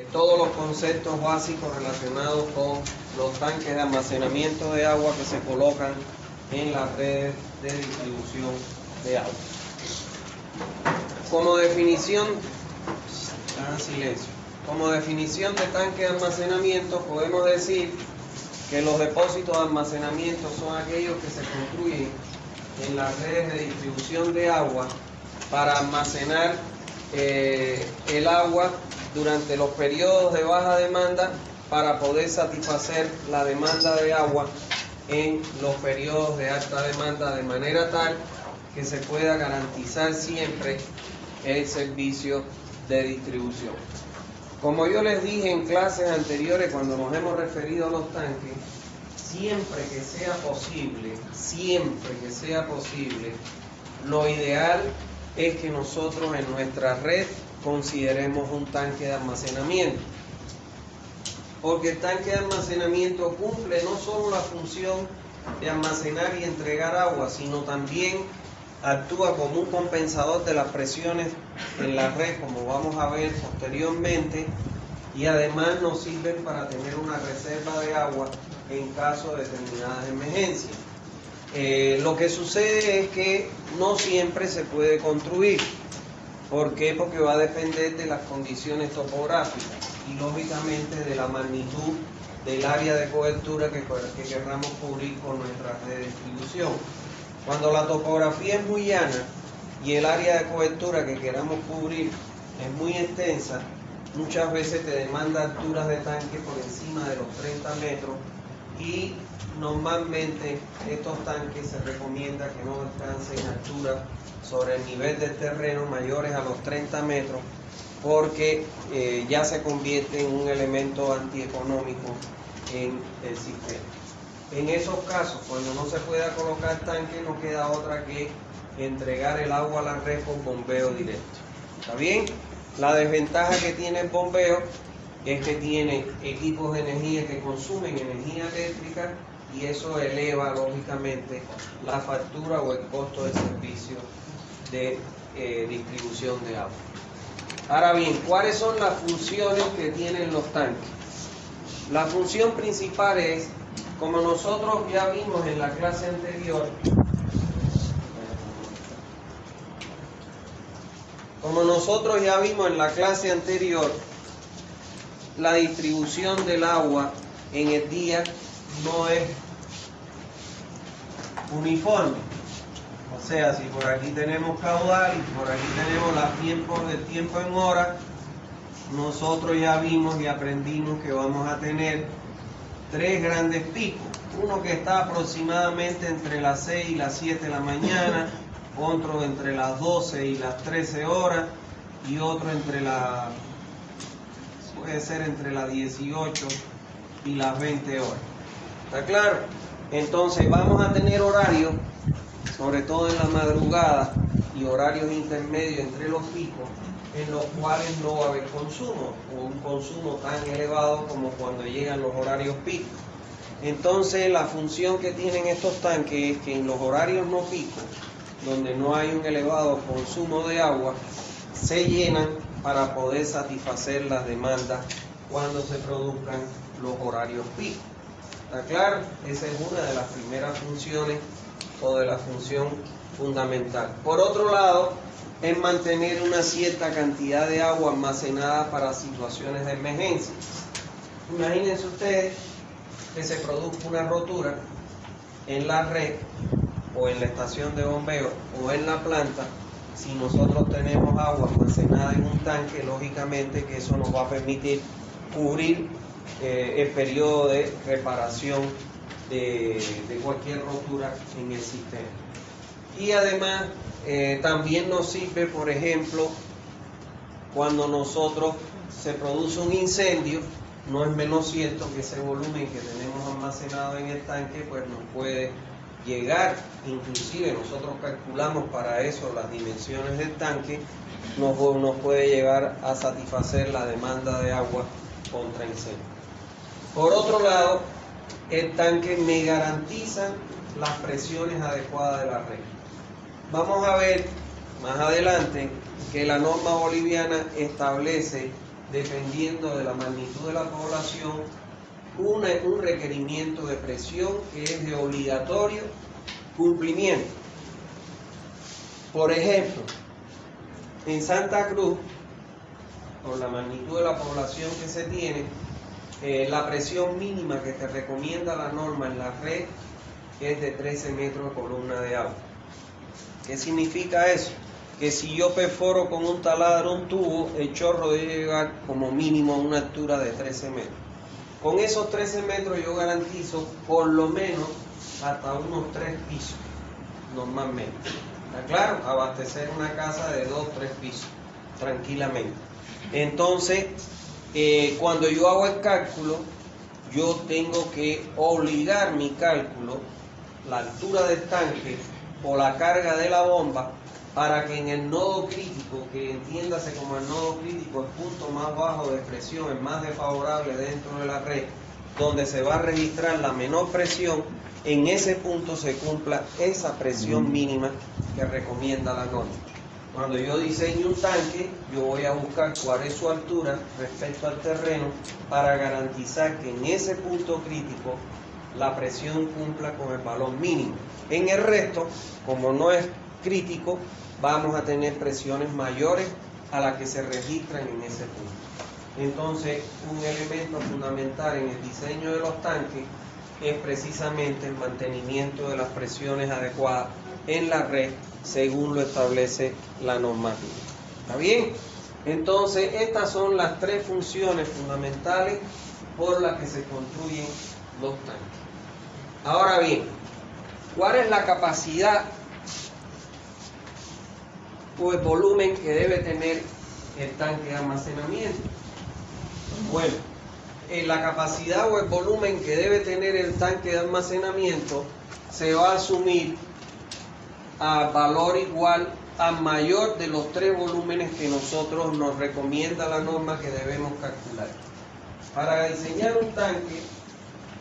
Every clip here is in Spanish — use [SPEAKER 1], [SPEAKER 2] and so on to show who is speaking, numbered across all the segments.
[SPEAKER 1] Todos los conceptos básicos relacionados con los tanques de almacenamiento de agua que se colocan en las redes de distribución de agua. Como definición de tanque de almacenamiento, podemos decir que los depósitos de almacenamiento son aquellos que se construyen en las redes de distribución de agua para almacenar el agua durante los periodos de baja demanda para poder satisfacer la demanda de agua en los periodos de alta demanda, de manera tal que se pueda garantizar siempre el servicio de distribución. Como yo les dije en clases anteriores cuando nos hemos referido a los tanques, siempre que sea posible, lo ideal es que nosotros en nuestra red consideremos un tanque de almacenamiento, porque el tanque de almacenamiento cumple no solo la función de almacenar y entregar agua, sino también actúa como un compensador de las presiones en la red, como vamos a ver posteriormente, y además nos sirve para tener una reserva de agua en caso de determinadas emergencias. Lo que sucede es que no siempre se puede construir. ¿Por qué? Porque va a depender de las condiciones topográficas y lógicamente de la magnitud del área de cobertura que querramos cubrir con nuestra red de distribución. Cuando la topografía es muy llana y el área de cobertura que queramos cubrir es muy extensa, muchas veces te demanda alturas de tanque por encima de los 30 metros y normalmente estos tanques se recomienda que no alcancen altura sobre el nivel del terreno mayores a los 30 metros porque ya se convierte en un elemento antieconómico en el sistema. En esos casos, cuando no se pueda colocar tanque, no queda otra que entregar el agua a la red con bombeo directo. ¿Está bien? La desventaja que tiene el bombeo es que tiene equipos de energía que consumen energía eléctrica y eso eleva lógicamente la factura o el costo del servicio de distribución de agua. Ahora bien, ¿cuáles son las funciones que tienen los tanques? La función principal es, como nosotros ya vimos en la clase anterior, la distribución del agua en el día no es uniforme. O sea, si por aquí tenemos caudal y por aquí tenemos el tiempo en horas, nosotros ya vimos y aprendimos que vamos a tener tres grandes picos. Uno que está aproximadamente entre las 6 y las 7 de la mañana, otro entre las 12 y las 13 horas y otro puede ser entre las 18 y las 20 horas. ¿Está claro? Entonces vamos a tener horarios, sobre todo en la madrugada, y horarios intermedios entre los picos, en los cuales no va a haber consumo, o un consumo tan elevado como cuando llegan los horarios picos. Entonces la función que tienen estos tanques es que en los horarios no picos, donde no hay un elevado consumo de agua, se llenan para poder satisfacer las demandas cuando se produzcan los horarios picos. ¿Está claro? Esa es una de las primeras funciones o de la función fundamental. Por otro lado, es mantener una cierta cantidad de agua almacenada para situaciones de emergencia. Imagínense ustedes que se produzca una rotura en la red o en la estación de bombeo o en la planta. Si nosotros tenemos agua almacenada en un tanque, lógicamente que eso nos va a permitir cubrir el periodo de reparación de cualquier rotura en el sistema. Y además también nos sirve, por ejemplo, cuando se produce un incendio, no es menos cierto que ese volumen que tenemos almacenado en el tanque pues nos puede llegar, inclusive nosotros calculamos para eso las dimensiones del tanque, nos puede llegar a satisfacer la demanda de agua contra incendio. Por otro lado, el tanque me garantiza las presiones adecuadas de la red. Vamos a ver más adelante que la norma boliviana establece dependiendo de la magnitud de la población, un requerimiento de presión que es de obligatorio cumplimiento. Por ejemplo, en Santa Cruz, por la magnitud de la población que se tiene, la presión mínima que te recomienda la norma en la red es de 13 metros de columna de agua. ¿Qué significa eso? Que si yo perforo con un taladro un tubo, el chorro debe llegar como mínimo a una altura de 13 metros. Con esos 13 metros yo garantizo por lo menos hasta unos 3 pisos, normalmente. ¿Está claro? Abastecer una casa de 2 o 3 pisos, tranquilamente. Entonces, cuando yo hago el cálculo, yo tengo que obligar mi cálculo, la altura del tanque o la carga de la bomba, para que en el nodo crítico, que entiéndase como el nodo crítico, el punto más bajo de presión, el más desfavorable dentro de la red, donde se va a registrar la menor presión, en ese punto se cumpla esa presión mínima que recomienda la norma. Cuando yo diseño un tanque, yo voy a buscar cuál es su altura respecto al terreno para garantizar que en ese punto crítico la presión cumpla con el valor mínimo. En el resto, como no es crítico, vamos a tener presiones mayores a las que se registran en ese punto. Entonces, un elemento fundamental en el diseño de los tanques es precisamente el mantenimiento de las presiones adecuadas en la red según lo establece la normativa. ¿Está bien? Entonces, estas son las 3 funciones fundamentales por las que se construyen los tanques. Ahora bien, ¿cuál es la capacidad o el volumen que debe tener el tanque de almacenamiento? Bueno, la capacidad o el volumen que debe tener el tanque de almacenamiento se va a asumir a valor igual a mayor de los 3 volúmenes que nosotros nos recomienda la norma que debemos calcular. Para diseñar un tanque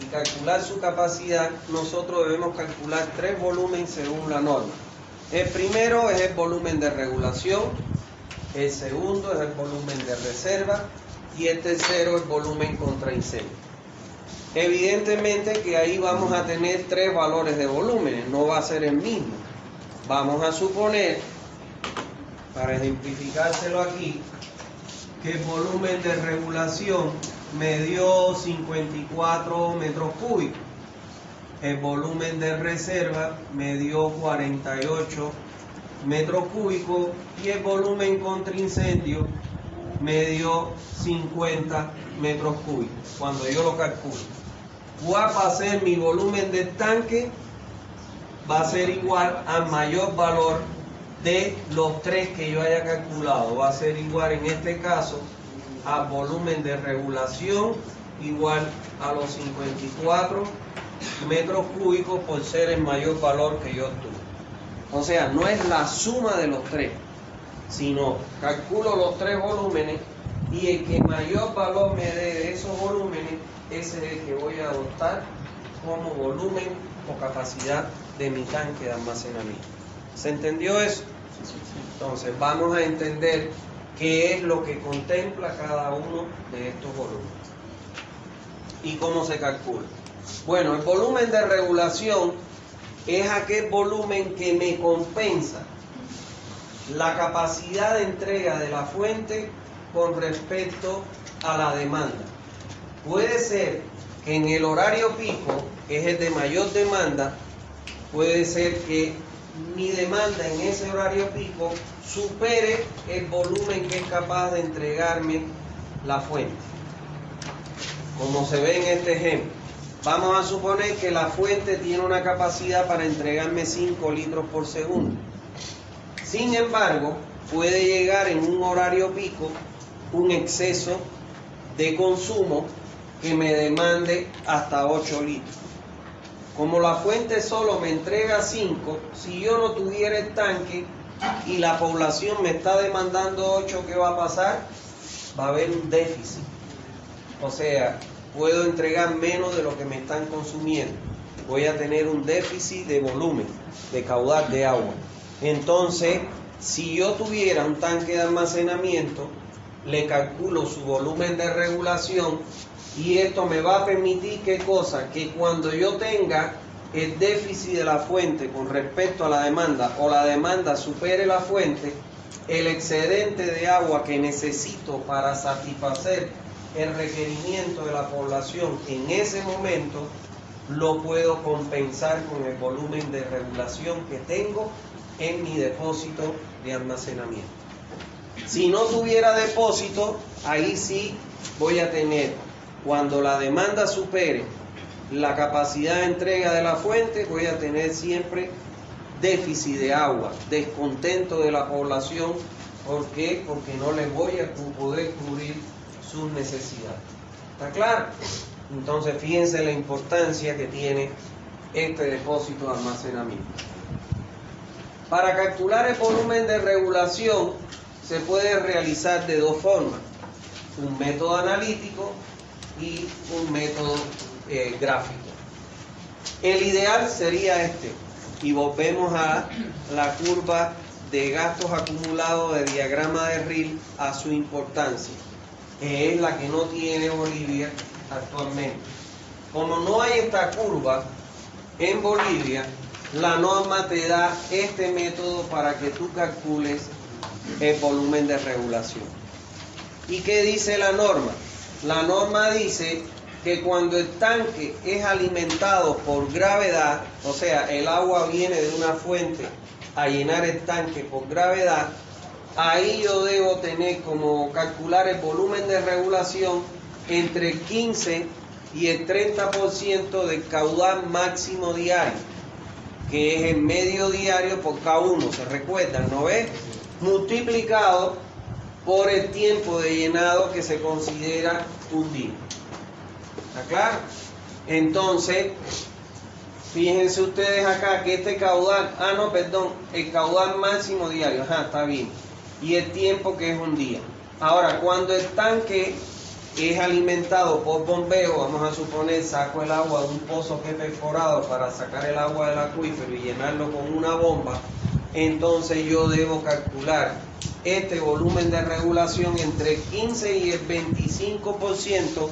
[SPEAKER 1] y calcular su capacidad, nosotros debemos calcular 3 volúmenes según la norma. El primero es el volumen de regulación, el segundo es el volumen de reserva y el tercero es el volumen contra incendio. Evidentemente que ahí vamos a tener 3 valores de volúmenes, no va a ser el mismo. Vamos a suponer, para ejemplificárselo aquí, que el volumen de regulación me dio 54 metros cúbicos. El volumen de reserva me dio 48 metros cúbicos y el volumen contra incendio me dio 50 metros cúbicos cuando yo lo calculo. ¿Cuál va a ser mi volumen del tanque? Va a ser igual al mayor valor de los 3 que yo haya calculado. Va a ser igual en este caso al volumen de regulación igual a los 54 metros cúbicos por ser el mayor valor que yo obtuve. O sea, no es la suma de los 3, sino calculo los 3 volúmenes y el que mayor valor me dé de esos volúmenes, ese es el que voy a adoptar como volumen o capacidad de mi tanque de almacenamiento. ¿Se entendió eso? Entonces vamos a entender qué es lo que contempla cada uno de estos volúmenes y cómo se calcula. Bueno, el volumen de regulación es aquel volumen que me compensa la capacidad de entrega de la fuente con respecto a la demanda. Puede ser que en el horario pico, que es el de mayor demanda, puede ser que mi demanda en ese horario pico supere el volumen que es capaz de entregarme la fuente. Como se ve en este ejemplo, vamos a suponer que la fuente tiene una capacidad para entregarme 5 litros por segundo. Sin embargo, puede llegar en un horario pico un exceso de consumo que me demande hasta 8 litros. Como la fuente solo me entrega 5, si yo no tuviera el tanque y la población me está demandando 8, ¿qué va a pasar? Va a haber un déficit. O sea, puedo entregar menos de lo que me están consumiendo. Voy a tener un déficit de volumen, de caudal de agua. Entonces, si yo tuviera un tanque de almacenamiento, le calculo su volumen de regulación y esto me va a permitir ¿qué cosa? Que cuando yo tenga el déficit de la fuente con respecto a la demanda o la demanda supere la fuente, el excedente de agua que necesito para satisfacer el requerimiento de la población en ese momento lo puedo compensar con el volumen de regulación que tengo en mi depósito de almacenamiento. Si no tuviera depósito, ahí sí voy a tener, cuando la demanda supere la capacidad de entrega de la fuente, voy a tener siempre déficit de agua, descontento de la población. ¿Por qué? Porque no les voy a poder cubrir sus necesidades. ¿Está claro? Entonces fíjense la importancia que tiene este depósito de almacenamiento. Para calcular el volumen de regulación se puede realizar de dos formas: un método analítico y un método gráfico. El ideal sería este, y volvemos a la curva de gastos acumulados de diagrama de Rill a su importancia, que es la que no tiene Bolivia actualmente. Como no hay esta curva en Bolivia, la norma te da este método para que tú calcules el volumen de regulación. ¿Y qué dice la norma? La norma dice que cuando el tanque es alimentado por gravedad, o sea, el agua viene de una fuente a llenar el tanque por gravedad, ahí yo debo tener como calcular el volumen de regulación entre el 15 y el 30% del caudal máximo diario, que es el medio diario por K1, ¿se recuerdan? ¿No ves? Multiplicado por el tiempo de llenado que se considera un día. ¿Está claro? Entonces, fíjense ustedes acá que este caudal, el caudal máximo diario, está bien, y el tiempo que es un día. Ahora, cuando el tanque es alimentado por bombeo, vamos a suponer, saco el agua de un pozo que he perforado para sacar el agua del acuífero y llenarlo con una bomba, entonces yo debo calcular este volumen de regulación entre el 15 y el 25%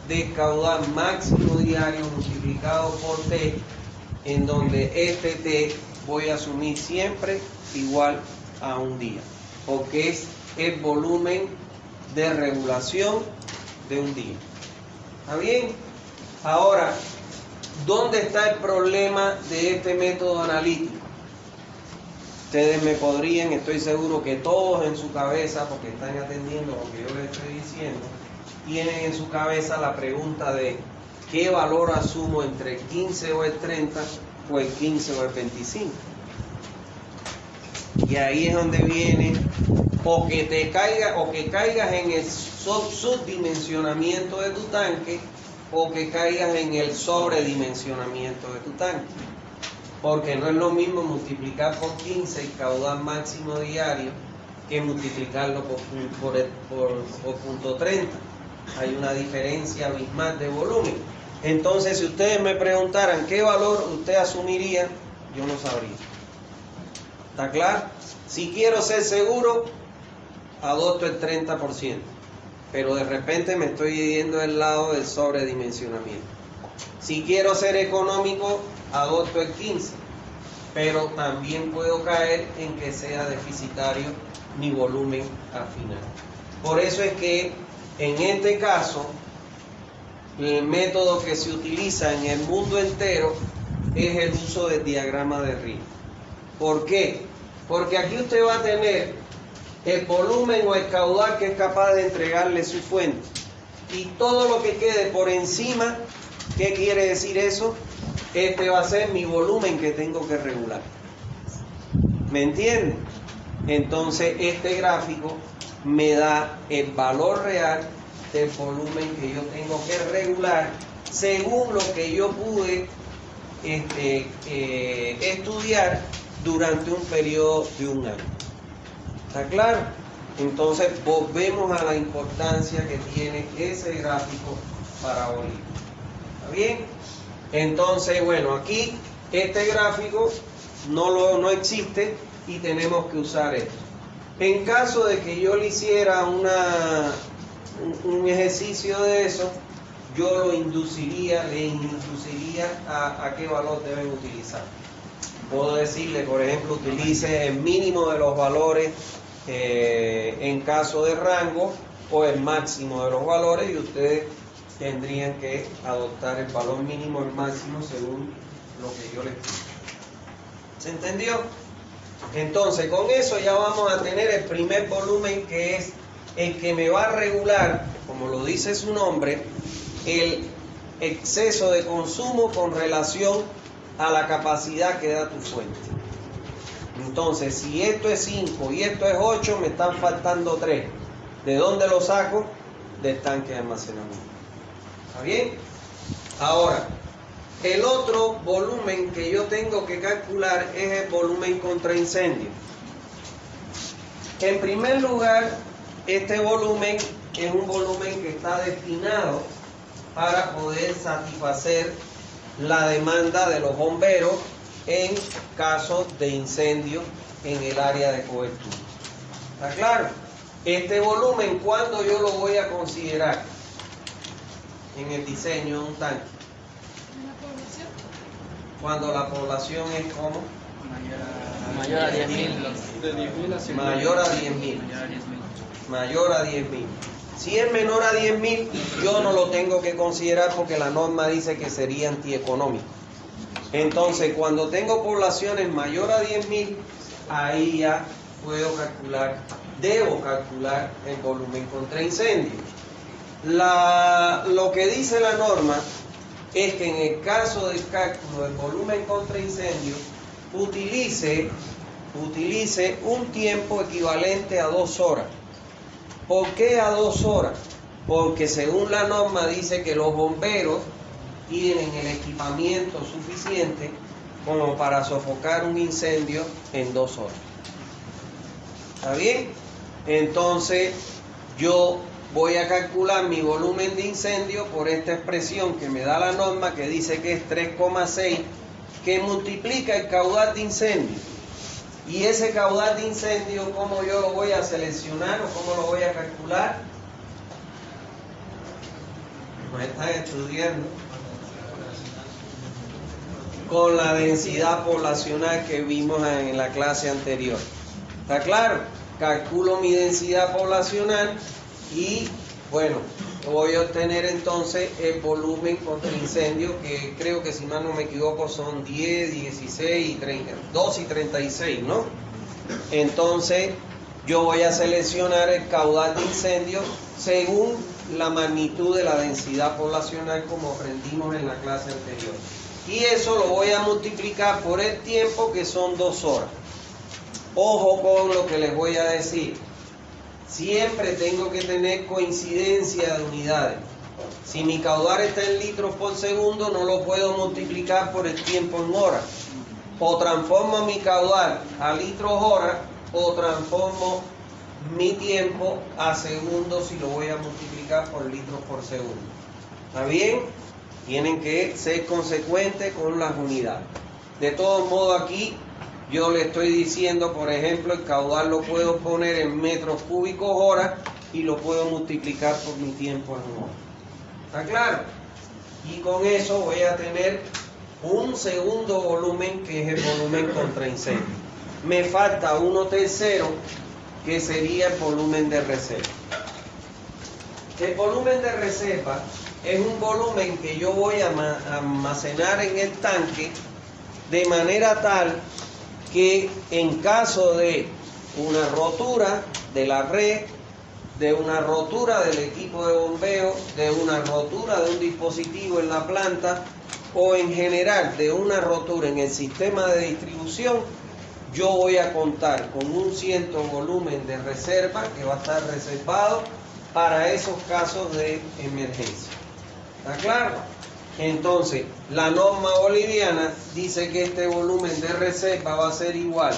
[SPEAKER 1] del caudal máximo diario multiplicado por T, en donde este T voy a asumir siempre igual a un día, porque es el volumen de regulación de un día. ¿Está bien? Ahora, ¿dónde está el problema de este método analítico? Ustedes me podrían, estoy seguro que todos en su cabeza, porque están atendiendo lo que yo les estoy diciendo, tienen en su cabeza la pregunta de ¿qué valor asumo entre el 15 o el 30 o el 15 o el 25? Y ahí es donde viene o que caigas en el subdimensionamiento de tu tanque o que caigas en el sobredimensionamiento de tu tanque. Porque no es lo mismo multiplicar por 15 el caudal máximo diario que multiplicarlo por punto 30. Hay una diferencia abismal de volumen. Entonces, si ustedes me preguntaran qué valor usted asumiría, yo no sabría. ¿Está claro? Si quiero ser seguro, adopto el 30%, pero de repente me estoy yendo del lado del sobredimensionamiento. Si quiero ser económico, adopto el 15%, pero también puedo caer en que sea deficitario mi volumen al final. Por eso es que en este caso, el método que se utiliza en el mundo entero es el uso del diagrama de Rill. ¿Por qué? Porque aquí usted va a tener el volumen o el caudal que es capaz de entregarle su fuente. Y todo lo que quede por encima, ¿qué quiere decir eso? Este va a ser mi volumen que tengo que regular. ¿Me entienden? Entonces, este gráfico me da el valor real del volumen que yo tengo que regular según lo que yo pude estudiar durante un periodo de un año. ¿Está claro? Entonces volvemos a la importancia que tiene ese gráfico para Bolivia. ¿Está bien? Entonces, bueno, aquí este gráfico no existe y tenemos que usar esto. En caso de que yo le hiciera un ejercicio de eso, yo le induciría a qué valor deben utilizar. Puedo decirle, por ejemplo, utilice el mínimo de los valores en caso de rango o el máximo de los valores, y ustedes tendrían que adoptar el valor mínimo o el máximo según lo que yo les digo. ¿Se entendió? Entonces, con eso ya vamos a tener el primer volumen, que es el que me va a regular, como lo dice su nombre, el exceso de consumo con relación a la capacidad que da tu fuente. Entonces, si esto es 5 y esto es 8, me están faltando 3. ¿De dónde lo saco? Del tanque de almacenamiento. ¿Está bien? Ahora, el otro volumen que yo tengo que calcular es el volumen contra incendio. En primer lugar, este volumen es un volumen que está destinado para poder satisfacer la demanda de los bomberos en caso de incendio en el área de cobertura. ¿Está claro? Este volumen, ¿cuándo yo lo voy a considerar en el diseño de un tanque? Cuando la población es como
[SPEAKER 2] mayor a 10.000.
[SPEAKER 1] mayor a 10.000. Mayor a 10.000. Si es menor a 10.000, yo no lo tengo que considerar porque la norma dice que sería antieconómico. Entonces, cuando tengo poblaciones mayor a 10.000, ahí ya puedo calcular, debo calcular el volumen contra incendio. Lo que dice la norma es que en el caso del cálculo del volumen contra incendio, utilice un tiempo equivalente a 2 horas. ¿Por qué a 2 horas? Porque según la norma dice que los bomberos tienen el equipamiento suficiente como para sofocar un incendio en 2 horas. ¿Está bien? Entonces, yo voy a calcular mi volumen de incendio por esta expresión que me da la norma, que dice que es 3,6, que multiplica el caudal de incendio. Y ese caudal de incendio, ¿cómo yo lo voy a seleccionar o cómo lo voy a calcular? No están estudiando. Con la densidad poblacional que vimos en la clase anterior. ¿Está claro? Calculo mi densidad poblacional y, bueno, voy a obtener entonces el volumen contra incendio, que creo que, si mal no me equivoco, son 10, 16 y 30, 2 y 36, ¿no? Entonces, yo voy a seleccionar el caudal de incendio según la magnitud de la densidad poblacional, como aprendimos en la clase anterior. Y eso lo voy a multiplicar por el tiempo, que son 2 horas. Ojo con lo que les voy a decir. Siempre tengo que tener coincidencia de unidades. Si mi caudal está en litros por segundo, no lo puedo multiplicar por el tiempo en horas. O transformo mi caudal a litros hora, o transformo mi tiempo a segundos si lo voy a multiplicar por litros por segundo. ¿Está bien? Tienen que ser consecuentes con las unidades. De todos modos, aquí yo le estoy diciendo, por ejemplo, el caudal lo puedo poner en metros cúbicos hora y lo puedo multiplicar por mi tiempo en hora. ¿Está claro? Y con eso voy a tener un segundo volumen, que es el volumen contra incendio. Me falta 1/3, que sería el volumen de reserva. El volumen de reserva es un volumen que yo voy a almacenar en el tanque de manera tal que en caso de una rotura de la red, de una rotura del equipo de bombeo, de una rotura de un dispositivo en la planta, o en general de una rotura en el sistema de distribución, yo voy a contar con un cierto volumen de reserva que va a estar reservado para esos casos de emergencia. ¿Está claro? Entonces, la norma boliviana dice que este volumen de reserva va a ser igual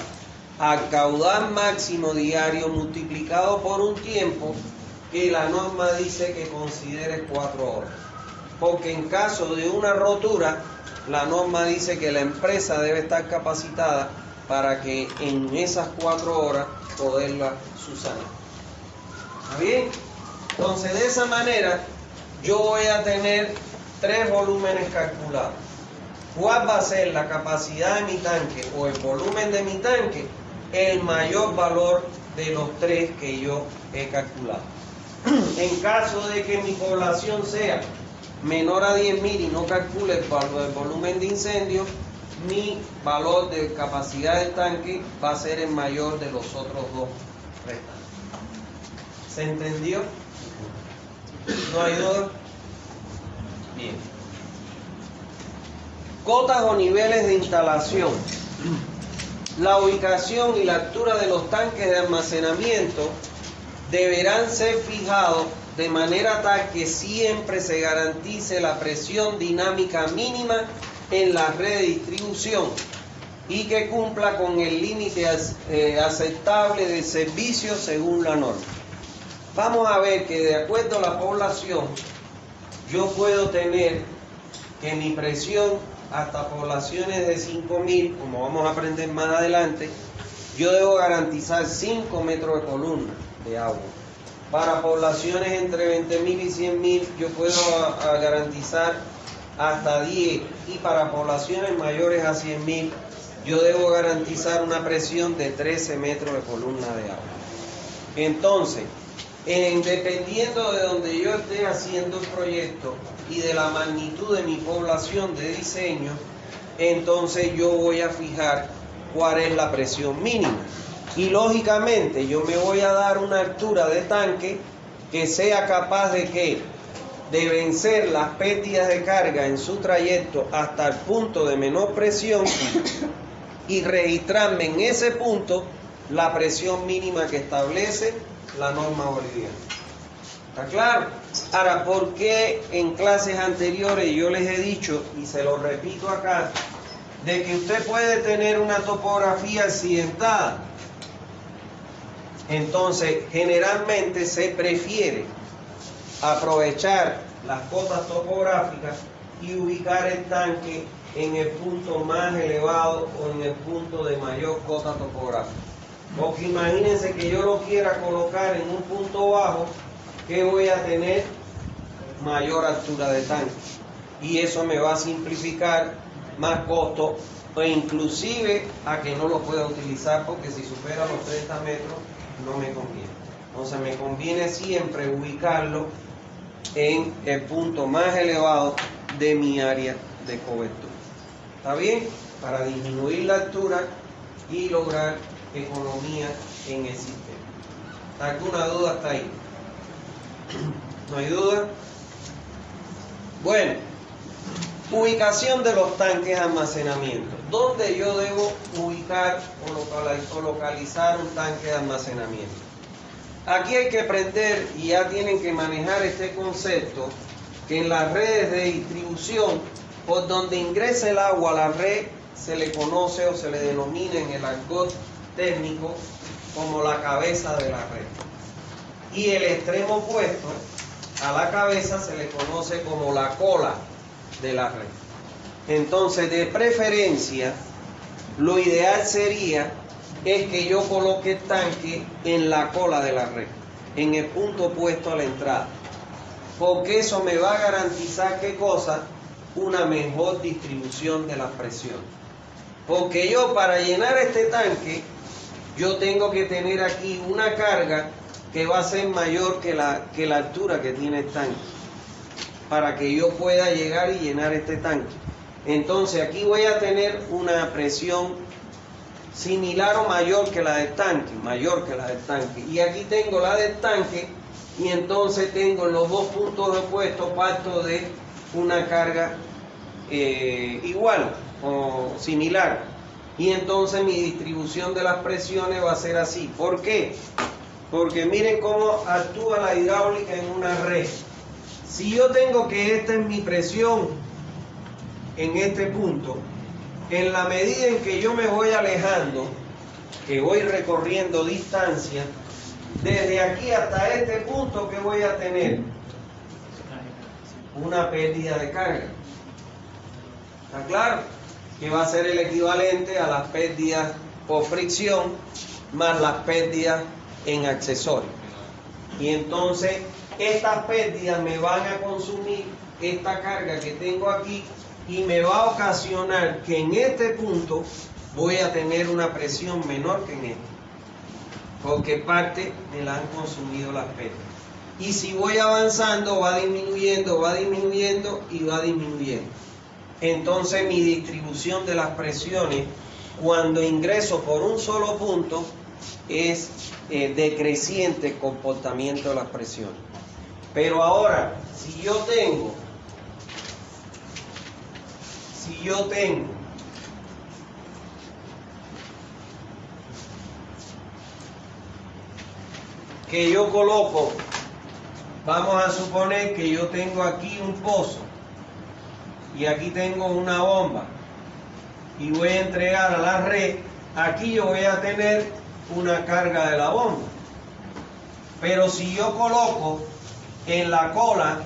[SPEAKER 1] al caudal máximo diario multiplicado por un tiempo que la norma dice que considere 4 horas. Porque en caso de una rotura, la norma dice que la empresa debe estar capacitada para que en esas 4 horas poderla Susana. ¿Está bien? Entonces, de esa manera, yo voy a tener 3 volúmenes calculados. ¿Cuál va a ser la capacidad de mi tanque o el volumen de mi tanque? El mayor valor de los 3 que yo he calculado. En caso de que mi población sea menor a 10.000 y no calcule el volumen de incendio, mi valor de capacidad del tanque va a ser el mayor de los otros 2 restantes. ¿Se entendió? ¿No hay duda? Bien. Cotas o niveles de instalación. La ubicación y la altura de los tanques de almacenamiento deberán ser fijados de manera tal que siempre se garantice la presión dinámica mínima en la red de distribución y que cumpla con el límite aceptable de servicio según la norma. Vamos a ver que de acuerdo a la población, yo puedo tener que mi presión hasta poblaciones de 5.000, como vamos a aprender más adelante, yo debo garantizar 5 metros de columna de agua. Para poblaciones entre 20.000 y 100.000 yo puedo garantizar hasta 10, y para poblaciones mayores a 100.000 yo debo garantizar una presión de 13 metros de columna de agua. Entonces, dependiendo de donde yo esté haciendo el proyecto y de la magnitud de mi población de diseño, entonces yo voy a fijar cuál es la presión mínima. Y lógicamente yo me voy a dar una altura de tanque que sea capaz de vencer las pérdidas de carga en su trayecto hasta el punto de menor presión y registrarme en ese punto la presión mínima que establece la norma boliviana. ¿Está claro? Ahora, ¿por qué en clases anteriores yo les he dicho, y se lo repito acá, de que usted puede tener una topografía accidentada? Entonces, generalmente se prefiere aprovechar las cotas topográficas y ubicar el tanque en el punto más elevado o en el punto de mayor cota topográfica. Porque imagínense que yo lo quiera colocar en un punto bajo, que voy a tener mayor altura de tanque. Y eso me va a simplificar más costo, o inclusive a que no lo pueda utilizar, porque si supera los 30 metros no me conviene. Entonces me conviene siempre ubicarlo en el punto más elevado de mi área de cobertura. ¿Está bien? Para disminuir la altura y lograr economía en el sistema. ¿Alguna duda hasta ahí? ¿No hay duda? Bueno, ubicación de los tanques de almacenamiento. ¿Dónde yo debo ubicar o localizar un tanque de almacenamiento? Aquí hay que aprender, y ya tienen que manejar este concepto, que en las redes de distribución, por donde ingresa el agua a la red, se le conoce o se le denomina en el argot técnico como la cabeza de la red. Y el extremo opuesto a la cabeza se le conoce como la cola de la red. Entonces, de preferencia, lo ideal sería que yo coloque el tanque en la cola de la red, en el punto opuesto a la entrada, porque eso me va a garantizar, ¿qué cosa? Una mejor distribución de las presiones. Porque yo, para llenar este tanque, yo tengo que tener aquí una carga que va a ser mayor que la altura que tiene el tanque, para que yo pueda llegar y llenar este tanque. Entonces aquí voy a tener una presión similar o mayor que la del tanque, y aquí tengo la del tanque, y entonces tengo en los dos puntos opuestos parto de una carga igual o similar, y entonces mi distribución de las presiones va a ser así. ¿Por qué? Porque miren cómo actúa la hidráulica en una red. Si yo tengo que esta es mi presión en este punto, en la medida en que yo me voy alejando, que voy recorriendo distancia, desde aquí hasta este punto, que voy a tener una pérdida de carga. ¿Está claro? Que va a ser el equivalente a las pérdidas por fricción más las pérdidas en accesorios. Y entonces estas pérdidas me van a consumir esta carga que tengo aquí y me va a ocasionar que en este punto voy a tener una presión menor que en este, porque parte me la han consumido las pérdidas. Y si voy avanzando, va disminuyendo y va disminuyendo. Entonces mi distribución de las presiones, cuando ingreso por un solo punto, es decreciente el comportamiento de las presiones. Pero ahora, si yo tengo que yo coloco, vamos a suponer que yo tengo aquí un pozo y aquí tengo una bomba y voy a entregar a la red, aquí yo voy a tener una carga de la bomba. Pero si yo coloco en la cola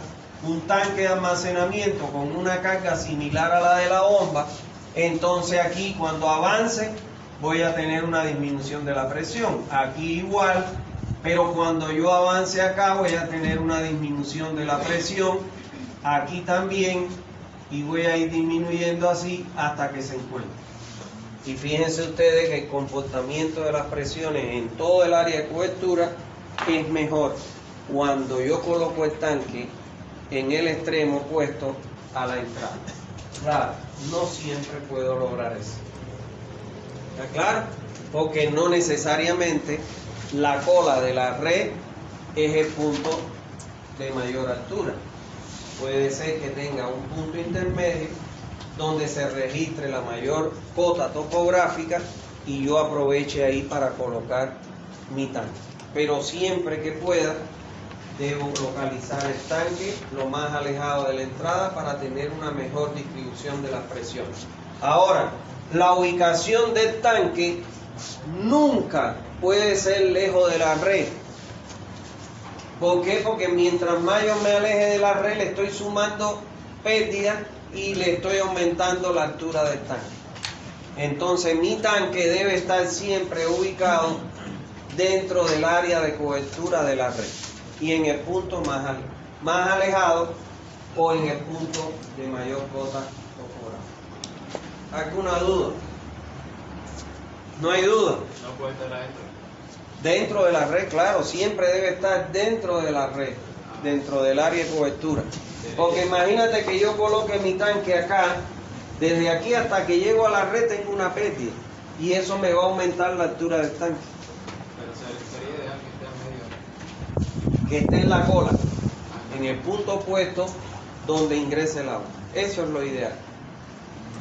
[SPEAKER 1] un tanque de almacenamiento con una carga similar a la de la bomba, entonces aquí cuando avance voy a tener una disminución de la presión. Aquí igual, pero cuando yo avance acá voy a tener una disminución de la presión, aquí también, y voy a ir disminuyendo así hasta que se encuentre. Y fíjense ustedes que el comportamiento de las presiones en todo el área de cobertura es mejor cuando yo coloco el tanque en el extremo opuesto a la entrada. Claro, no siempre puedo lograr eso. ¿Está claro? Porque no necesariamente la cola de la red es el punto de mayor altura. Puede ser que tenga un punto intermedio donde se registre la mayor cota topográfica y yo aproveche ahí para colocar mi tanque. Pero siempre que pueda, debo localizar el tanque lo más alejado de la entrada para tener una mejor distribución de las presiones. Ahora, la ubicación del tanque nunca puede ser lejos de la red. ¿Por qué? Porque mientras más yo me aleje de la red, le estoy sumando pérdidas y le estoy aumentando la altura del tanque. Entonces mi tanque debe estar siempre ubicado dentro del área de cobertura de la red y en el punto más alejado o en el punto de mayor cota topográfica. ¿Alguna duda? ¿No hay duda?
[SPEAKER 2] No puede estar adentro.
[SPEAKER 1] Dentro de la red, claro, siempre debe estar dentro de la red, dentro del área de cobertura. Porque imagínate que yo coloque mi tanque acá, desde aquí hasta que llego a la red tengo una pérdida y eso me va a aumentar la altura del tanque.
[SPEAKER 2] Pero sería ideal que esté en medio.
[SPEAKER 1] Que esté en la cola, en el punto opuesto donde ingrese el agua. Eso es lo ideal.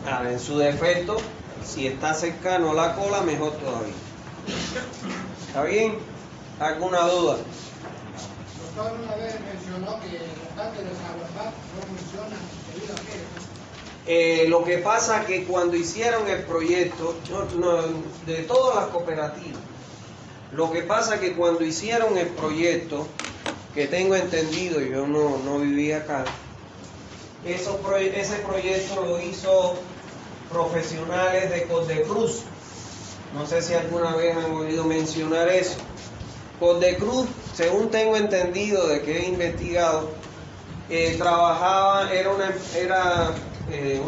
[SPEAKER 1] Ahora, en su defecto, si está cercano a la cola, mejor todavía. ¿Está bien? ¿Alguna duda?
[SPEAKER 3] Doctor, una vez mencionó que los tanques de Saberbat no funcionan debido a qué.
[SPEAKER 1] Lo que pasa es que cuando hicieron el proyecto, de todas las cooperativas, lo que pasa es que cuando hicieron el proyecto, que tengo entendido, yo no vivía acá, ese proyecto lo hizo profesionales de Codecruz. No sé si alguna vez han oído mencionar eso. Codecruz, según tengo entendido de que he investigado, trabajaba, era una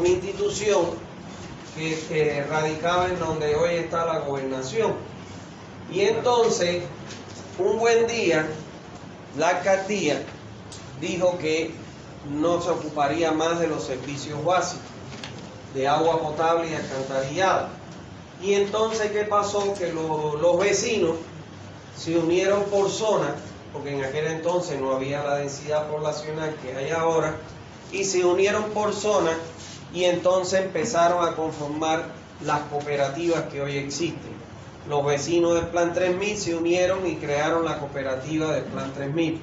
[SPEAKER 1] institución que radicaba en donde hoy está la gobernación. Y entonces, un buen día, la alcaldía dijo que no se ocuparía más de los servicios básicos, de agua potable y alcantarillado. Y entonces, ¿qué pasó? Que los vecinos se unieron por zona, porque en aquel entonces no había la densidad poblacional que hay ahora, y se unieron por zona y entonces empezaron a conformar las cooperativas que hoy existen. Los vecinos del Plan 3000 se unieron y crearon la cooperativa del Plan 3000.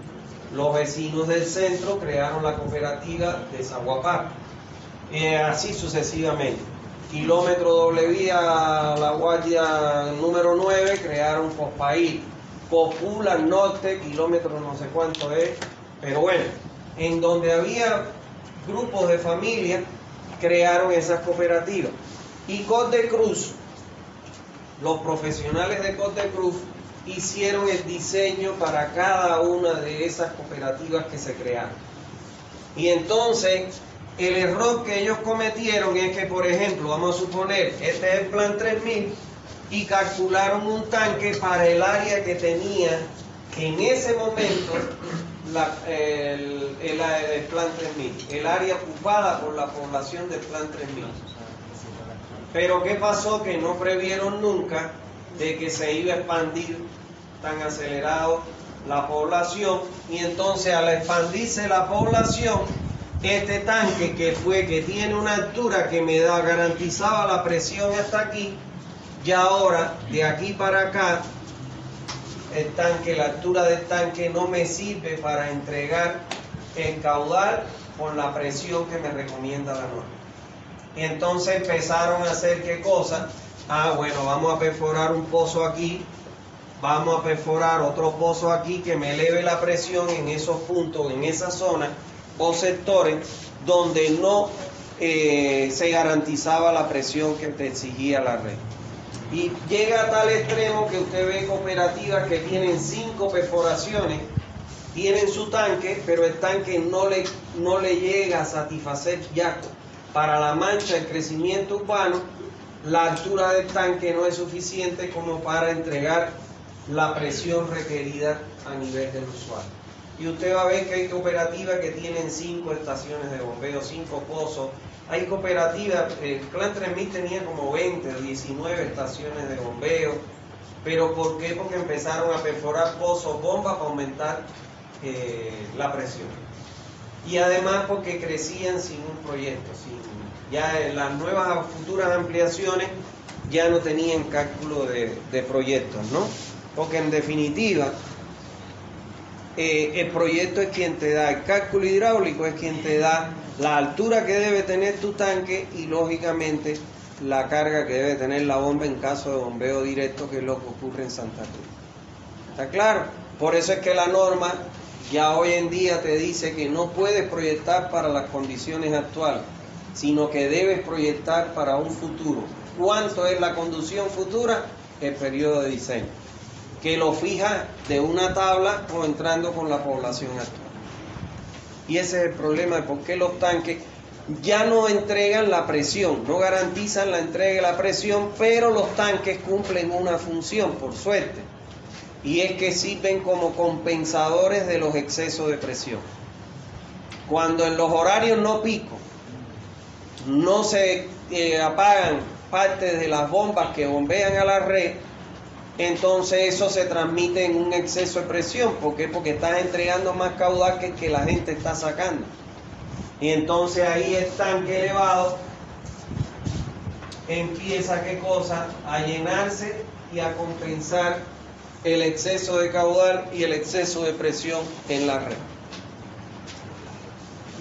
[SPEAKER 1] Los vecinos del centro crearon la cooperativa de Zaguapar. Así sucesivamente. Kilómetro doble vía La Guardia número 9 crearon Cospaí. Popular Norte, kilómetro no sé cuánto es, pero bueno, en donde había grupos de familias crearon esas cooperativas. Y Codecruz, los profesionales de Codecruz hicieron el diseño para cada una de esas cooperativas que se crearon. Y entonces, el error que ellos cometieron es que, por ejemplo, vamos a suponer, este es el plan 3000, y calcularon un tanque para el área que tenía en ese momento el plan 3000, el área ocupada por la población del plan 3000. Pero ¿qué pasó? Que no previeron nunca de que se iba a expandir tan acelerado la población, y entonces al expandirse la población, este tanque que tiene una altura que me garantizaba la presión hasta aquí, ya ahora de aquí para acá la altura del tanque no me sirve para entregar el caudal con la presión que me recomienda la norma. Y entonces empezaron a hacer ¿qué cosa? Bueno, vamos a perforar un pozo aquí, vamos a perforar otro pozo aquí que me eleve la presión en esos puntos, en esa zona o sectores donde no se garantizaba la presión que te exigía la red. Y llega a tal extremo que usted ve cooperativas que tienen 5 perforaciones, tienen su tanque, pero el tanque no le llega a satisfacer ya para la mancha del crecimiento urbano. La altura del tanque no es suficiente como para entregar la presión requerida a nivel del usuario. Y usted va a ver que hay cooperativas que tienen 5 estaciones de bombeo, 5 pozos. Hay cooperativas, el Plan 3000 tenía como 20 o 19 estaciones de bombeo. ¿Pero por qué? Porque empezaron a perforar pozos, bombas para aumentar la presión. Y además porque crecían sin un proyecto. Ya en las nuevas futuras ampliaciones ya no tenían cálculo de proyectos, ¿no? Porque en definitiva, el proyecto es quien te da, el cálculo hidráulico es quien te da la altura que debe tener tu tanque y lógicamente la carga que debe tener la bomba en caso de bombeo directo, que es lo que ocurre en Santa Cruz. ¿Está claro? Por eso es que la norma ya hoy en día te dice que no puedes proyectar para las condiciones actuales, sino que debes proyectar para un futuro. ¿Cuánto es la conducción futura? El periodo de diseño, que lo fija de una tabla o entrando con la población actual. Y ese es el problema de por qué los tanques ya no entregan la presión, no garantizan la entrega de la presión, pero los tanques cumplen una función, por suerte, y es que sirven como compensadores de los excesos de presión. Cuando en los horarios no pico no se apagan partes de las bombas que bombean a la red, entonces eso se transmite en un exceso de presión. ¿Por qué? Porque estás entregando más caudal que el que la gente está sacando. Y entonces ahí el tanque elevado empieza, ¿qué cosa? A llenarse y a compensar el exceso de caudal y el exceso de presión en la red.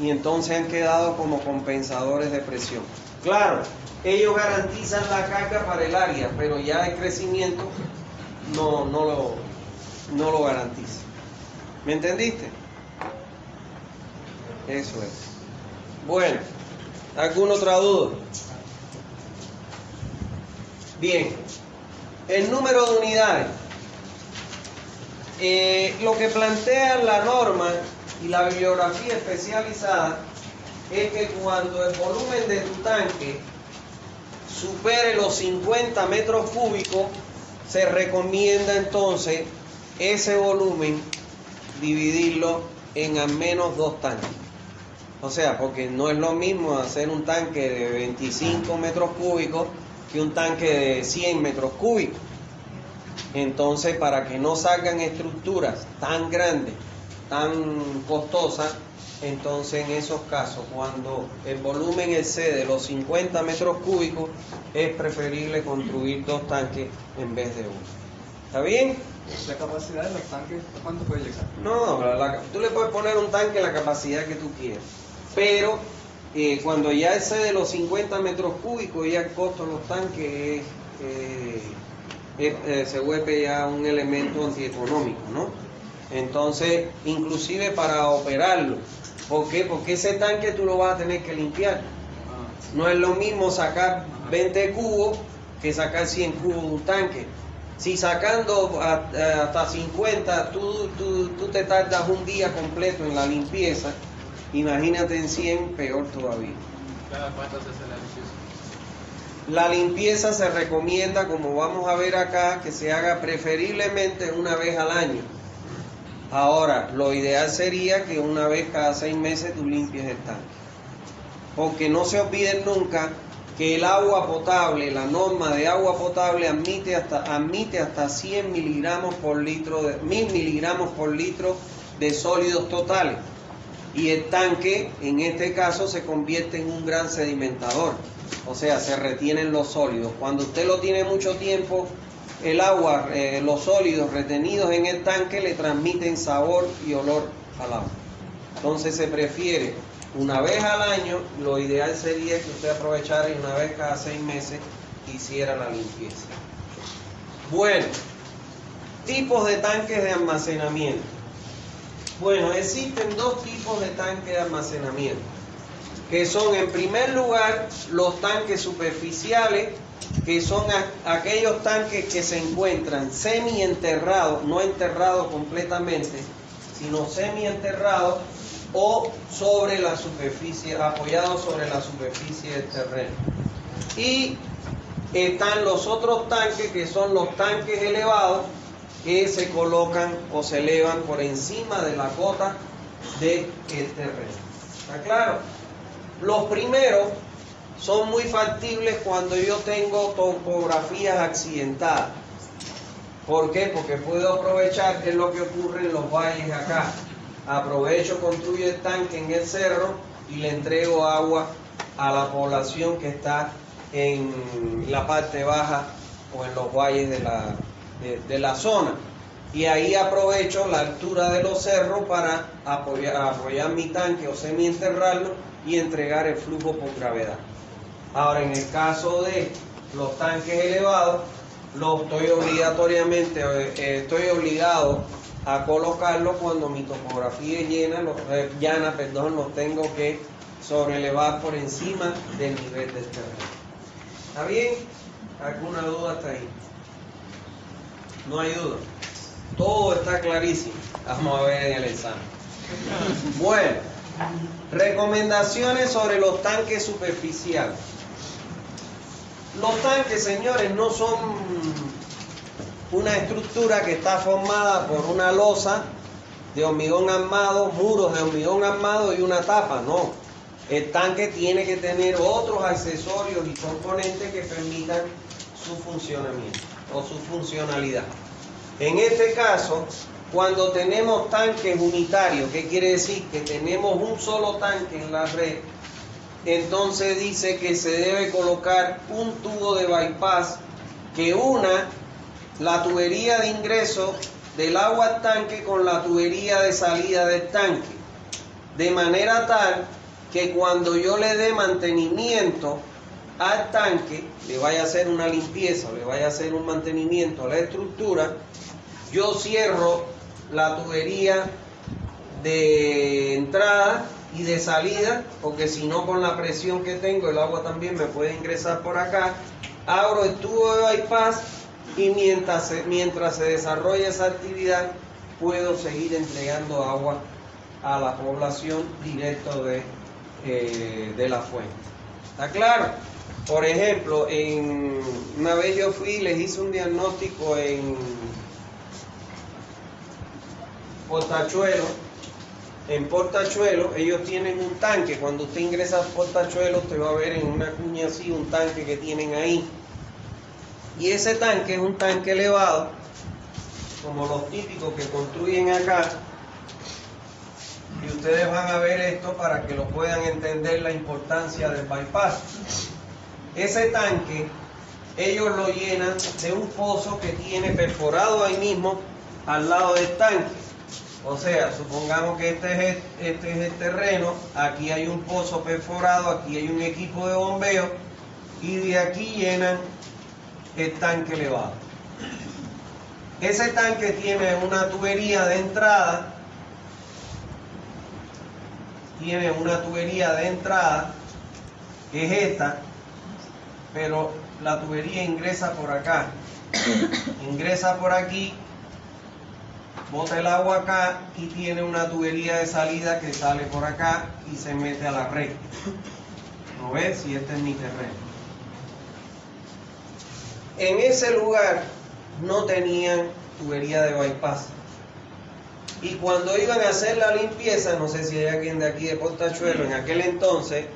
[SPEAKER 1] Y entonces han quedado como compensadores de presión. Claro, ellos garantizan la carga para el área, pero ya el crecimiento no lo garantiza. ¿Me entendiste? Eso es. Bueno, ¿alguna otra duda? Bien, el número de unidades. Lo que plantea la norma y la bibliografía especializada es que cuando el volumen de tu tanque supere los 50 metros cúbicos, se recomienda entonces ese volumen dividirlo en al menos 2 tanques. O sea, porque no es lo mismo hacer un tanque de 25 metros cúbicos que un tanque de 100 metros cúbicos. Entonces, para que no salgan estructuras tan grandes, tan costosas, entonces en esos casos, cuando el volumen excede los 50 metros cúbicos, es preferible construir 2 tanques en vez de 1. ¿Está bien?
[SPEAKER 2] ¿La capacidad de los tanques cuánto puede llegar?
[SPEAKER 1] No, tú le puedes poner un tanque la capacidad que tú quieras, pero cuando ya excede los 50 metros cúbicos, ya el costo de los tanques se vuelve ya un elemento antieconómico, ¿no? Entonces, inclusive para operarlo, ¿por qué? Porque ese tanque tú lo vas a tener que limpiar. No es lo mismo sacar 20 cubos que sacar 100 cubos de un tanque. Si sacando hasta 50, tú te tardas un día completo en la limpieza, imagínate en 100, peor todavía.
[SPEAKER 2] ¿Cada cuánto se hace la limpieza?
[SPEAKER 1] La limpieza se recomienda, como vamos a ver acá, que se haga preferiblemente una vez al año. Ahora, lo ideal sería que una vez cada 6 meses tú limpies el tanque. Porque no se olviden nunca que el agua potable, la norma de agua potable admite hasta 100 miligramos por litro, 1000 miligramos por litro de sólidos totales. Y el tanque, en este caso, se convierte en un gran sedimentador. O sea, se retienen los sólidos. Cuando usted lo tiene mucho tiempo, el agua, los sólidos retenidos en el tanque le transmiten sabor y olor al agua. Entonces se prefiere una vez al año. Lo ideal sería que usted aprovechara y una vez cada 6 meses hiciera la limpieza. Bueno, tipos de tanques de almacenamiento. Bueno, existen 2 tipos de tanques de almacenamiento, que son, en primer lugar, los tanques superficiales, que son aquellos tanques que se encuentran semienterrados, no enterrados completamente, sino semienterrados o sobre la superficie, apoyados sobre la superficie del terreno. Y están los otros tanques, que son los tanques elevados, que se colocan o se elevan por encima de la cota del terreno. ¿Está claro? Los primeros son muy factibles cuando yo tengo topografías accidentadas. ¿Por qué? Porque puedo aprovechar, que es lo que ocurre en los valles acá. Aprovecho, construyo el tanque en el cerro y le entrego agua a la población que está en la parte baja o en los valles de la zona. Y ahí aprovecho la altura de los cerros para apoyar mi tanque o semienterrarlo y entregar el flujo por gravedad. Ahora, en el caso de los tanques elevados, estoy obligado a colocarlos cuando mi topografía es llana, los tengo que sobrelevar por encima del nivel del terreno. ¿Está bien? ¿Alguna duda hasta ahí? No hay duda. Todo está clarísimo. Vamos a ver en el examen. Bueno, recomendaciones sobre los tanques superficiales. Los tanques, señores, no son una estructura que está formada por una losa de hormigón armado, muros de hormigón armado y una tapa. No. El tanque tiene que tener otros accesorios y componentes que permitan su funcionamiento o su funcionalidad. En este caso, cuando tenemos tanques unitarios, ¿qué quiere decir? Que tenemos un solo tanque en la red. Entonces dice que se debe colocar un tubo de bypass que una la tubería de ingreso del agua al tanque con la tubería de salida del tanque, de manera tal que cuando yo le dé mantenimiento al tanque, le vaya a hacer una limpieza, le vaya a hacer un mantenimiento a la estructura, yo cierro la tubería de entrada y de salida, porque si no, con la presión que tengo, el agua también me puede ingresar por acá. Abro el tubo de bypass y mientras se desarrolla esa actividad, puedo seguir entregando agua a la población directo de la fuente. ¿Está claro? Por ejemplo, una vez yo fui y les hice un diagnóstico en Portachuelo. En Portachuelo ellos tienen un tanque. Cuando usted ingresa a Portachuelo, usted va a ver en una cuña así un tanque que tienen ahí. Y ese tanque es un tanque elevado, como los típicos que construyen acá. Y ustedes van a ver esto para que lo puedan entender, la importancia del bypass. Ese tanque, ellos lo llenan de un pozo que tiene perforado ahí mismo, al lado del tanque. O sea, supongamos que este es el terreno, aquí hay un pozo perforado, aquí hay un equipo de bombeo, y de aquí llenan el tanque elevado. Ese tanque tiene una tubería de entrada, que es esta, pero la tubería ingresa por acá ingresa por aquí, bota el agua acá y tiene una tubería de salida que sale por acá y se mete a la red. ¿No ves? Si este es mi terreno. En ese lugar no tenían tubería de bypass. Y cuando iban a hacer la limpieza, no sé si hay alguien de aquí de Portachuelo, en aquel entonces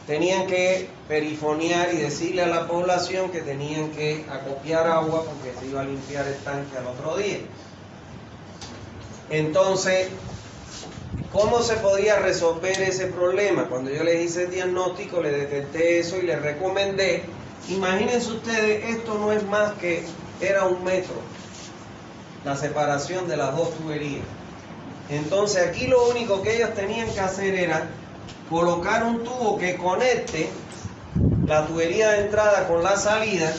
[SPEAKER 1] tenían que perifonear y decirle a la población que tenían que acopiar agua porque se iba a limpiar el tanque al otro día. Entonces, ¿cómo se podía resolver ese problema? Cuando yo les hice el diagnóstico, les detecté eso y les recomendé. Imagínense ustedes, esto no es más que, era 1 metro, la separación de las dos tuberías. Entonces aquí lo único que ellos tenían que hacer era colocar un tubo que conecte la tubería de entrada con la salida,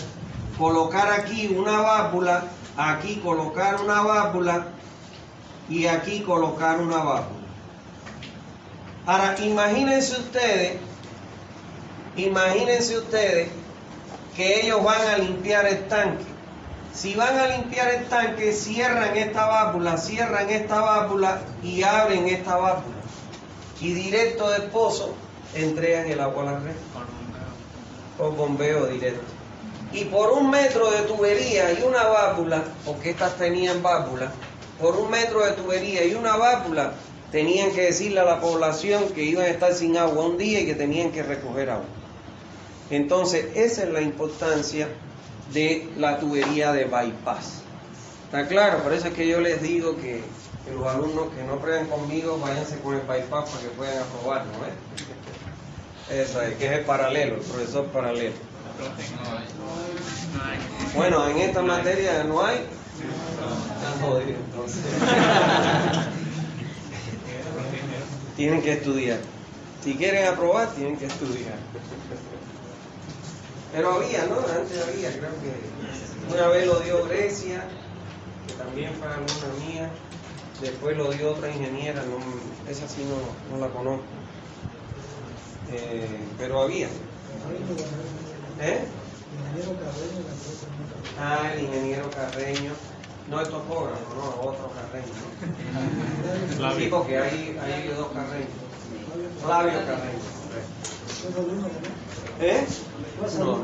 [SPEAKER 1] colocar aquí una válvula, aquí colocar una válvula y aquí colocar una válvula. Ahora imagínense ustedes que ellos van a limpiar el tanque. Si van a limpiar el tanque, cierran esta válvula y abren esta válvula. Y directo del pozo entregan el agua a la red. Por bombeo directo. Y por 1 metro de tubería y una válvula, porque estas tenían válvula, por 1 metro de tubería y una válvula, tenían que decirle a la población que iban a estar sin agua un día y que tenían que recoger agua. Entonces, esa es la importancia de la tubería de bypass. ¿Está claro? Por eso es que yo les digo que los alumnos que no prueben conmigo, váyanse con el bypass para que puedan aprobar, ¿no es? Eso es, que es el paralelo, el profesor paralelo. Bueno, en esta materia no hay. Están jodidos, entonces. Tienen que estudiar. Si quieren aprobar, tienen que estudiar. Pero había, ¿no? Antes había, creo que una vez lo dio Grecia, que también fue alumna mía. Después lo dio otra ingeniera, no, esa sí no la conozco. Pero había. El ingeniero Carreño. No es topógrafo, no, otro Carreño. Sí, porque hay 2 Carreños. Flavio Carreño. No.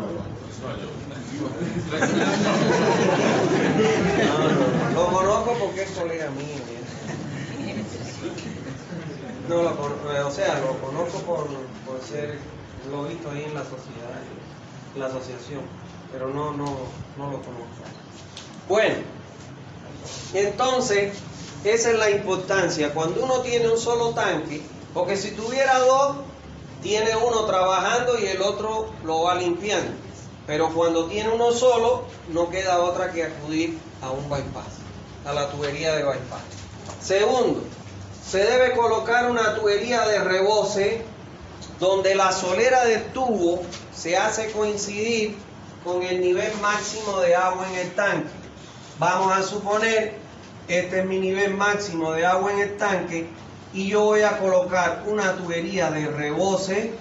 [SPEAKER 1] Lo conozco porque es colega mío. No, lo conozco por ser, lo he visto ahí en la sociedad, en la asociación, pero no lo conozco. Bueno, entonces, esa es la importancia. Cuando uno tiene un solo tanque, porque si tuviera 2, tiene uno trabajando y el otro lo va limpiando. Pero cuando tiene uno solo, no queda otra que acudir a un bypass, a la tubería de bypass. Segundo, se debe colocar una tubería de rebose donde la solera del tubo se hace coincidir con el nivel máximo de agua en el tanque. Vamos a suponer, este es mi nivel máximo de agua en el tanque y yo voy a colocar una tubería de rebose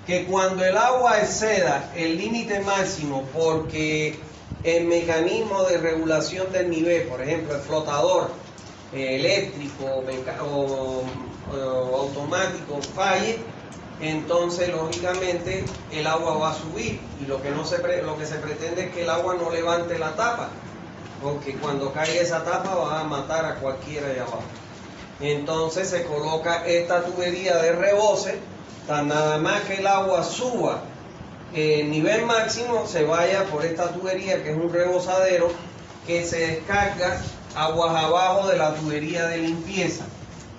[SPEAKER 1] que cuando el agua exceda el límite máximo, porque el mecanismo de regulación del nivel, por ejemplo el flotador eléctrico o automático falle, entonces lógicamente el agua va a subir y lo que se pretende es que el agua no levante la tapa, porque cuando caiga esa tapa va a matar a cualquiera allá abajo. Entonces se coloca esta tubería de rebose, tan nada más que el agua suba el nivel máximo, se vaya por esta tubería que es un rebosadero que se descarga aguas abajo de la tubería de limpieza.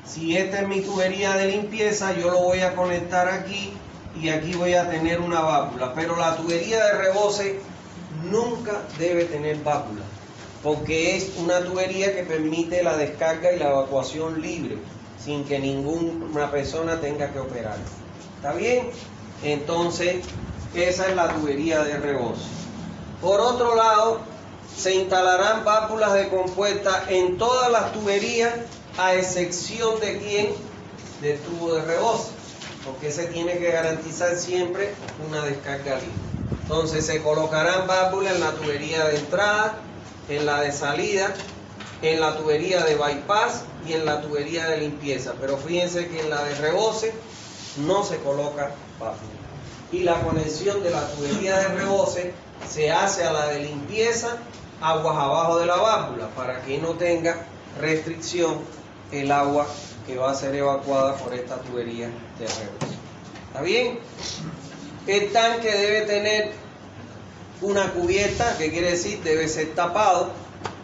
[SPEAKER 1] Si esta es mi tubería de limpieza, yo lo voy a conectar aquí y aquí voy a tener una válvula. Pero la tubería de rebose nunca debe tener válvula, porque es una tubería que permite la descarga y la evacuación libre, sin que ninguna persona tenga que operar. ¿Está bien? Entonces, esa es la tubería de rebose. Por otro lado, se instalarán válvulas de compuerta en todas las tuberías, a excepción de ¿quién? del tubo de rebose, porque se tiene que garantizar siempre una descarga libre. Entonces se colocarán válvulas en la tubería de entrada, en la de salida, en la tubería de bypass y en la tubería de limpieza. Pero fíjense que en la de rebose no se coloca válvula. Y la conexión de la tubería de rebose se hace a la de limpieza aguas abajo de la válvula para que no tenga restricción el agua que va a ser evacuada por esta tubería de rebose. ¿Está bien? El tanque debe tener una cubierta, que quiere decir debe ser tapado,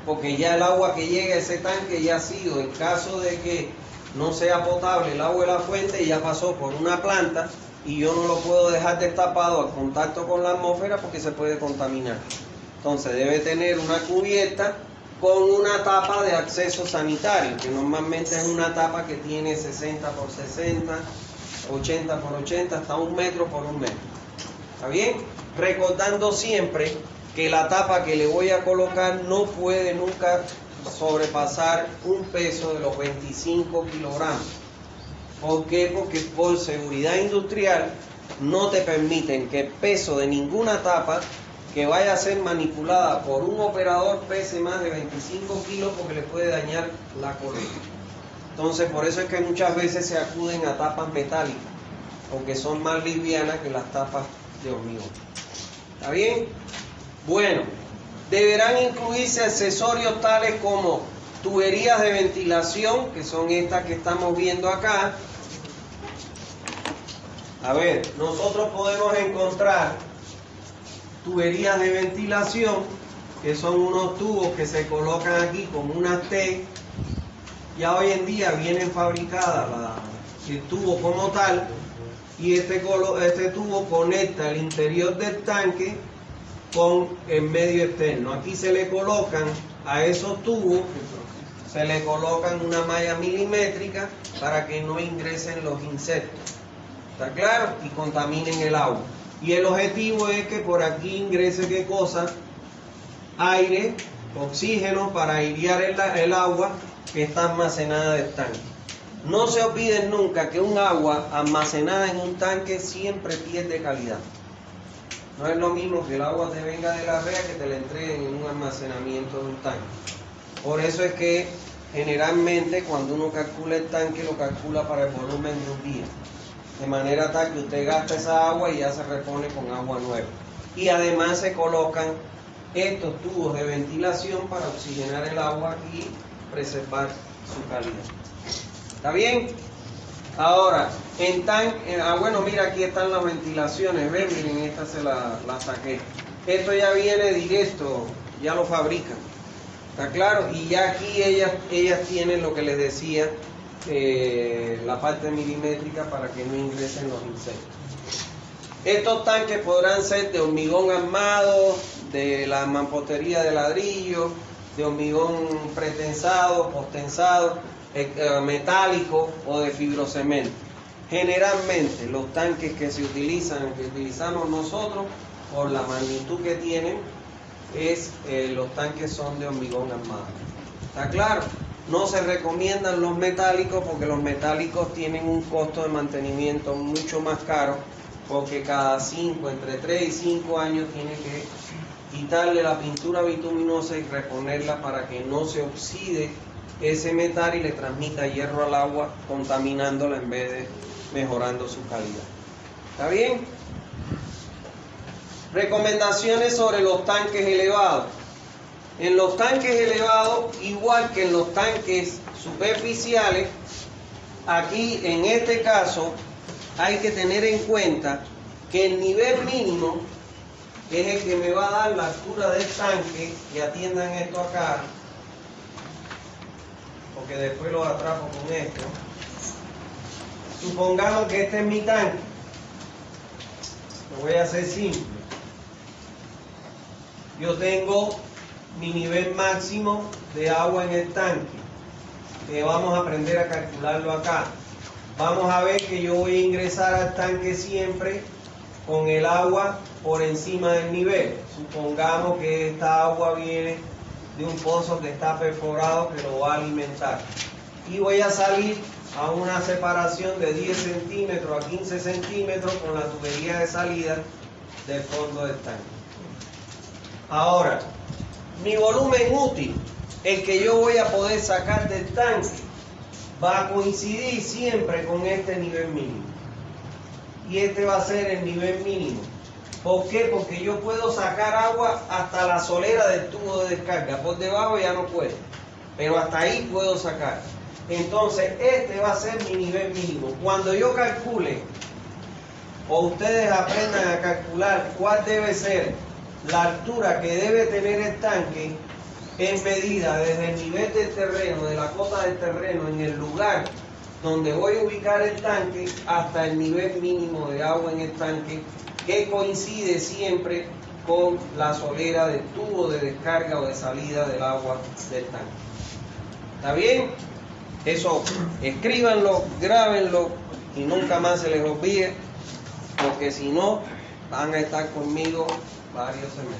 [SPEAKER 1] porque ya el agua que llega a ese tanque ya ha sido, en caso de que no sea potable el agua de la fuente, ya pasó por una planta y yo no lo puedo dejar destapado al contacto con la atmósfera porque se puede contaminar. Entonces debe tener una cubierta con una tapa de acceso sanitario, que normalmente es una tapa que tiene 60 por 60, 80 por 80, hasta 1 metro por 1 metro. ¿Está bien? Recordando siempre que la tapa que le voy a colocar no puede nunca sobrepasar un peso de los 25 kilogramos. ¿Por qué? Porque por seguridad industrial no te permiten que el peso de ninguna tapa que vaya a ser manipulada por un operador pese más de 25 kilos porque le puede dañar la correa. Entonces por eso es que muchas veces se acuden a tapas metálicas, porque son más livianas que las tapas de hormigón. ¿Está bien? Bueno, deberán incluirse accesorios tales como tuberías de ventilación, que son estas que estamos viendo acá. A ver, nosotros podemos encontrar tuberías de ventilación, que son unos tubos que se colocan aquí como unas T. Ya hoy en día vienen fabricadas el tubo como tal, y este tubo conecta el interior del tanque con el medio externo. Aquí se le colocan a esos tubos, se le colocan una malla milimétrica para que no ingresen los insectos, ¿está claro? Y contaminen el agua. Y el objetivo es que por aquí ingrese, ¿qué cosa? Aire, oxígeno, para airear el agua que está almacenada del tanque. No se olviden nunca que un agua almacenada en un tanque siempre pierde calidad. No es lo mismo que el agua te venga de la rea que te la entreguen en un almacenamiento de un tanque. Por eso es que generalmente cuando uno calcula el tanque, lo calcula para el volumen de un día. De manera tal que usted gasta esa agua y ya se repone con agua nueva. Y además se colocan estos tubos de ventilación para oxigenar el agua y preservar su calidad. ¿Está bien? Ahora, en tanque, bueno, mira, aquí están las ventilaciones, ¿ven? Miren, esta se la saqué. Esto ya viene directo, ya lo fabrican. ¿Está claro? Y ya aquí ellas tienen lo que les decía, la parte milimétrica para que no ingresen los insectos. Estos tanques podrán ser de hormigón armado, de la mampostería de ladrillo, de hormigón pretensado, postensado, metálico o de fibrocemento. Generalmente los tanques que utilizamos nosotros, por la magnitud que tienen, los tanques son de hormigón armado. ¿Está claro? No se recomiendan los metálicos porque los metálicos tienen un costo de mantenimiento mucho más caro, porque entre 3 y 5 años tiene que quitarle la pintura bituminosa y reponerla para que no se oxide ese metal y le transmita hierro al agua, contaminándola en vez de mejorando su calidad. ¿Está bien? Recomendaciones sobre los tanques elevados. En los tanques elevados, igual que en los tanques superficiales, aquí en este caso hay que tener en cuenta que el nivel mínimo es el que me va a dar la altura del tanque, y atiendan esto acá, porque después lo atrapo con esto. Supongamos que este es mi tanque. Lo voy a hacer simple. Yo tengo mi nivel máximo de agua en el tanque, que vamos a aprender a calcularlo acá. Vamos a ver que yo voy a ingresar al tanque siempre con el agua por encima del nivel. Supongamos que esta agua viene de un pozo que está perforado, que lo va a alimentar. Y voy a salir a una separación de 10 centímetros a 15 centímetros con la tubería de salida del fondo del tanque. Ahora, mi volumen útil, el que yo voy a poder sacar del tanque, va a coincidir siempre con este nivel mínimo. Y este va a ser el nivel mínimo. ¿Por qué? Porque yo puedo sacar agua hasta la solera del tubo de descarga. Por debajo ya no puedo, pero hasta ahí puedo sacar. Entonces, este va a ser mi nivel mínimo. Cuando yo calcule, o ustedes aprendan a calcular cuál debe ser la altura que debe tener el tanque en medida desde el nivel del terreno, de la cota del terreno, en el lugar donde voy a ubicar el tanque, hasta el nivel mínimo de agua en el tanque, que coincide siempre con la solera del tubo de descarga o de salida del agua del tanque. ¿Está bien? Eso escríbanlo, grábenlo y nunca más se les olvide, porque si no van a estar conmigo varios semestres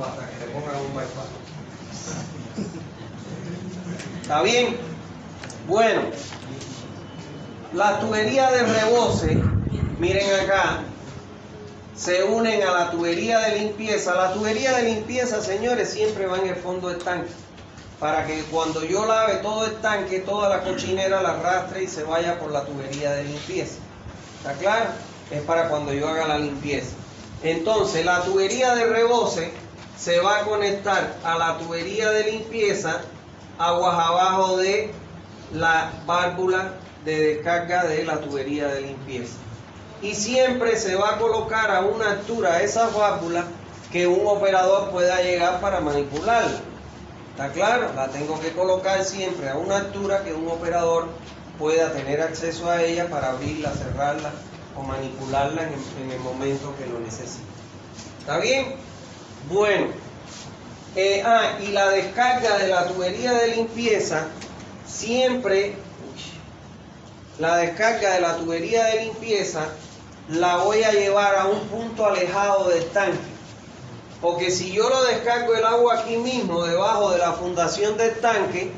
[SPEAKER 1] o hasta que le pongan un bypass. ¿Está bien? Bueno, la tubería de rebose, miren acá, se unen a la tubería de limpieza. La tubería de limpieza, señores, siempre va en el fondo del tanque, para que cuando yo lave todo el tanque, toda la cochinera la arrastre y se vaya por la tubería de limpieza. ¿Está claro? Es para cuando yo haga la limpieza. Entonces, la tubería de rebose se va a conectar a la tubería de limpieza aguas abajo de la válvula de descarga de la tubería de limpieza. Y siempre se va a colocar a una altura esa válvula que un operador pueda llegar para manipularla. ¿Está claro? La tengo que colocar siempre a una altura que un operador pueda tener acceso a ella para abrirla, cerrarla o manipularla en el momento que lo necesite. ¿Está bien? Bueno. Y la descarga de la tubería de limpieza, siempre, la descarga de la tubería de limpieza la voy a llevar a un punto alejado del tanque. Porque si yo lo descargo el agua aquí mismo, debajo de la fundación del tanque,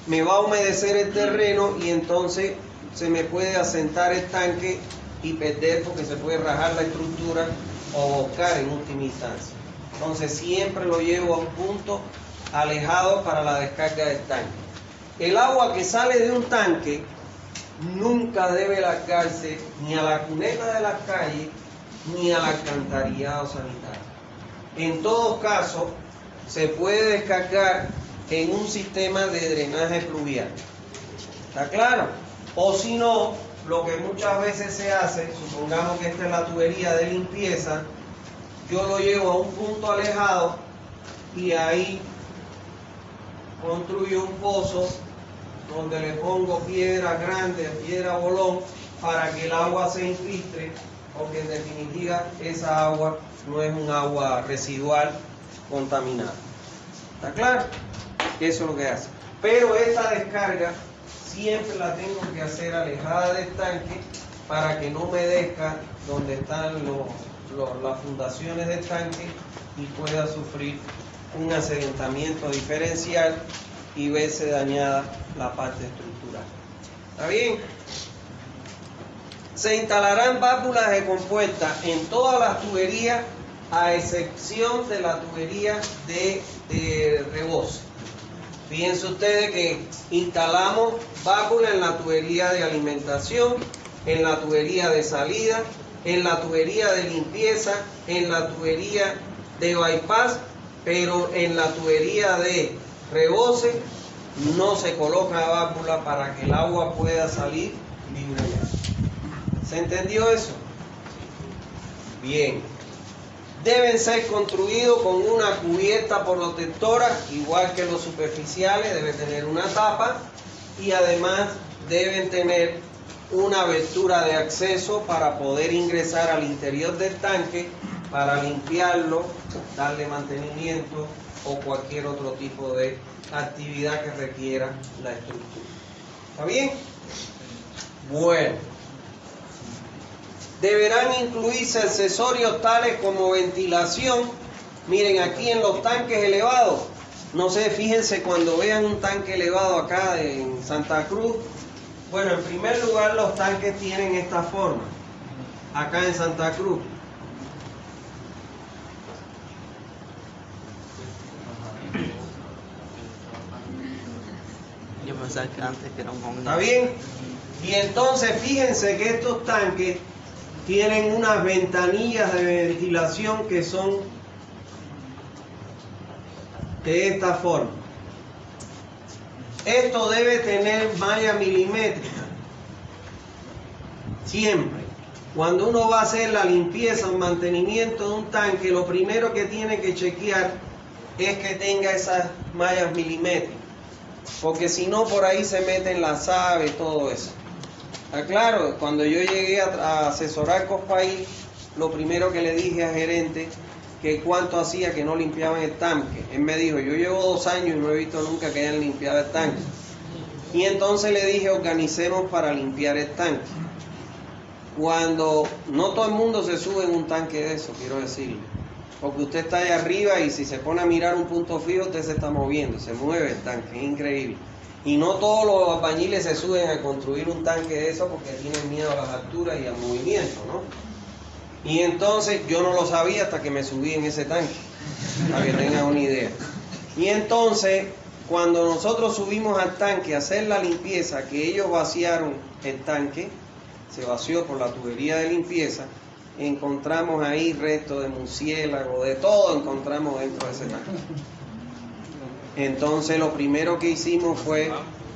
[SPEAKER 1] me va a humedecer el terreno y entonces se me puede asentar el tanque y perder, porque se puede rajar la estructura o buscar en última instancia. Entonces siempre lo llevo a un punto alejado para la descarga del tanque. El agua que sale de un tanque nunca debe largarse ni a la cuneta de las calles ni al alcantarillado sanitario. En todo caso, se puede descargar en un sistema de drenaje pluvial. ¿Está claro? O si no, lo que muchas veces se hace, supongamos que esta es la tubería de limpieza, yo lo llevo a un punto alejado y ahí construyo un pozo donde le pongo piedra grande, piedra bolón, para que el agua se infiltre, porque en definitiva esa agua no es un agua residual contaminada. ¿Está claro? Eso es lo que hace. Pero esta descarga siempre la tengo que hacer alejada del tanque para que no humedezca donde están las fundaciones del tanque y pueda sufrir un asedentamiento diferencial y verse dañada la parte estructural. ¿Está bien? Se instalarán válvulas de compuerta en todas las tuberías, a excepción de la tubería de rebose. Fíjense ustedes que instalamos válvulas en la tubería de alimentación, en la tubería de salida, en la tubería de limpieza, en la tubería de bypass, pero en la tubería de rebose no se coloca válvula para que el agua pueda salir libre. ¿Se entendió eso? Bien. Deben ser construidos con una cubierta protectora, igual que los superficiales, debe tener una tapa y además deben tener una abertura de acceso para poder ingresar al interior del tanque para limpiarlo, darle mantenimiento o cualquier otro tipo de actividad que requiera la estructura. ¿Está bien? Bueno. Deberán incluirse accesorios tales como ventilación. Miren, aquí en los tanques elevados, no sé, fíjense cuando vean un tanque elevado acá en Santa Cruz, Bueno, en primer lugar, los tanques tienen esta forma, acá en Santa Cruz.
[SPEAKER 4] Yo pensaba que antes que era un hombre.
[SPEAKER 1] ¿Está bien? Y entonces fíjense que estos tanques tienen unas ventanillas de ventilación que son de esta forma. Esto debe tener malla milimétrica. Siempre. Cuando uno va a hacer la limpieza o mantenimiento de un tanque, lo primero que tiene que chequear es que tenga esas mallas milimétricas. Porque si no, por ahí se meten las aves, todo eso. ¿Está claro? Cuando yo llegué a asesorar Cospaís, lo primero que le dije al gerente, que cuánto hacía que no limpiaban el tanque. Él me dijo, yo llevo 2 años y no he visto nunca que hayan limpiado el tanque. Y entonces le dije, organicemos para limpiar el tanque. Cuando no todo el mundo se sube en un tanque de eso, quiero decirle. Porque usted está allá arriba y si se pone a mirar un punto fijo, usted se está moviendo, se mueve el tanque, es increíble. Y no todos los albañiles se suben a construir un tanque de eso porque tienen miedo a las alturas y al movimiento, ¿no? Y entonces yo no lo sabía hasta que me subí en ese tanque, para que tengan una idea. Y entonces, cuando nosotros subimos al tanque a hacer la limpieza, que ellos vaciaron el tanque, se vació por la tubería de limpieza, encontramos ahí restos de murciélago, de todo encontramos dentro de ese tanque. Entonces lo primero que hicimos fue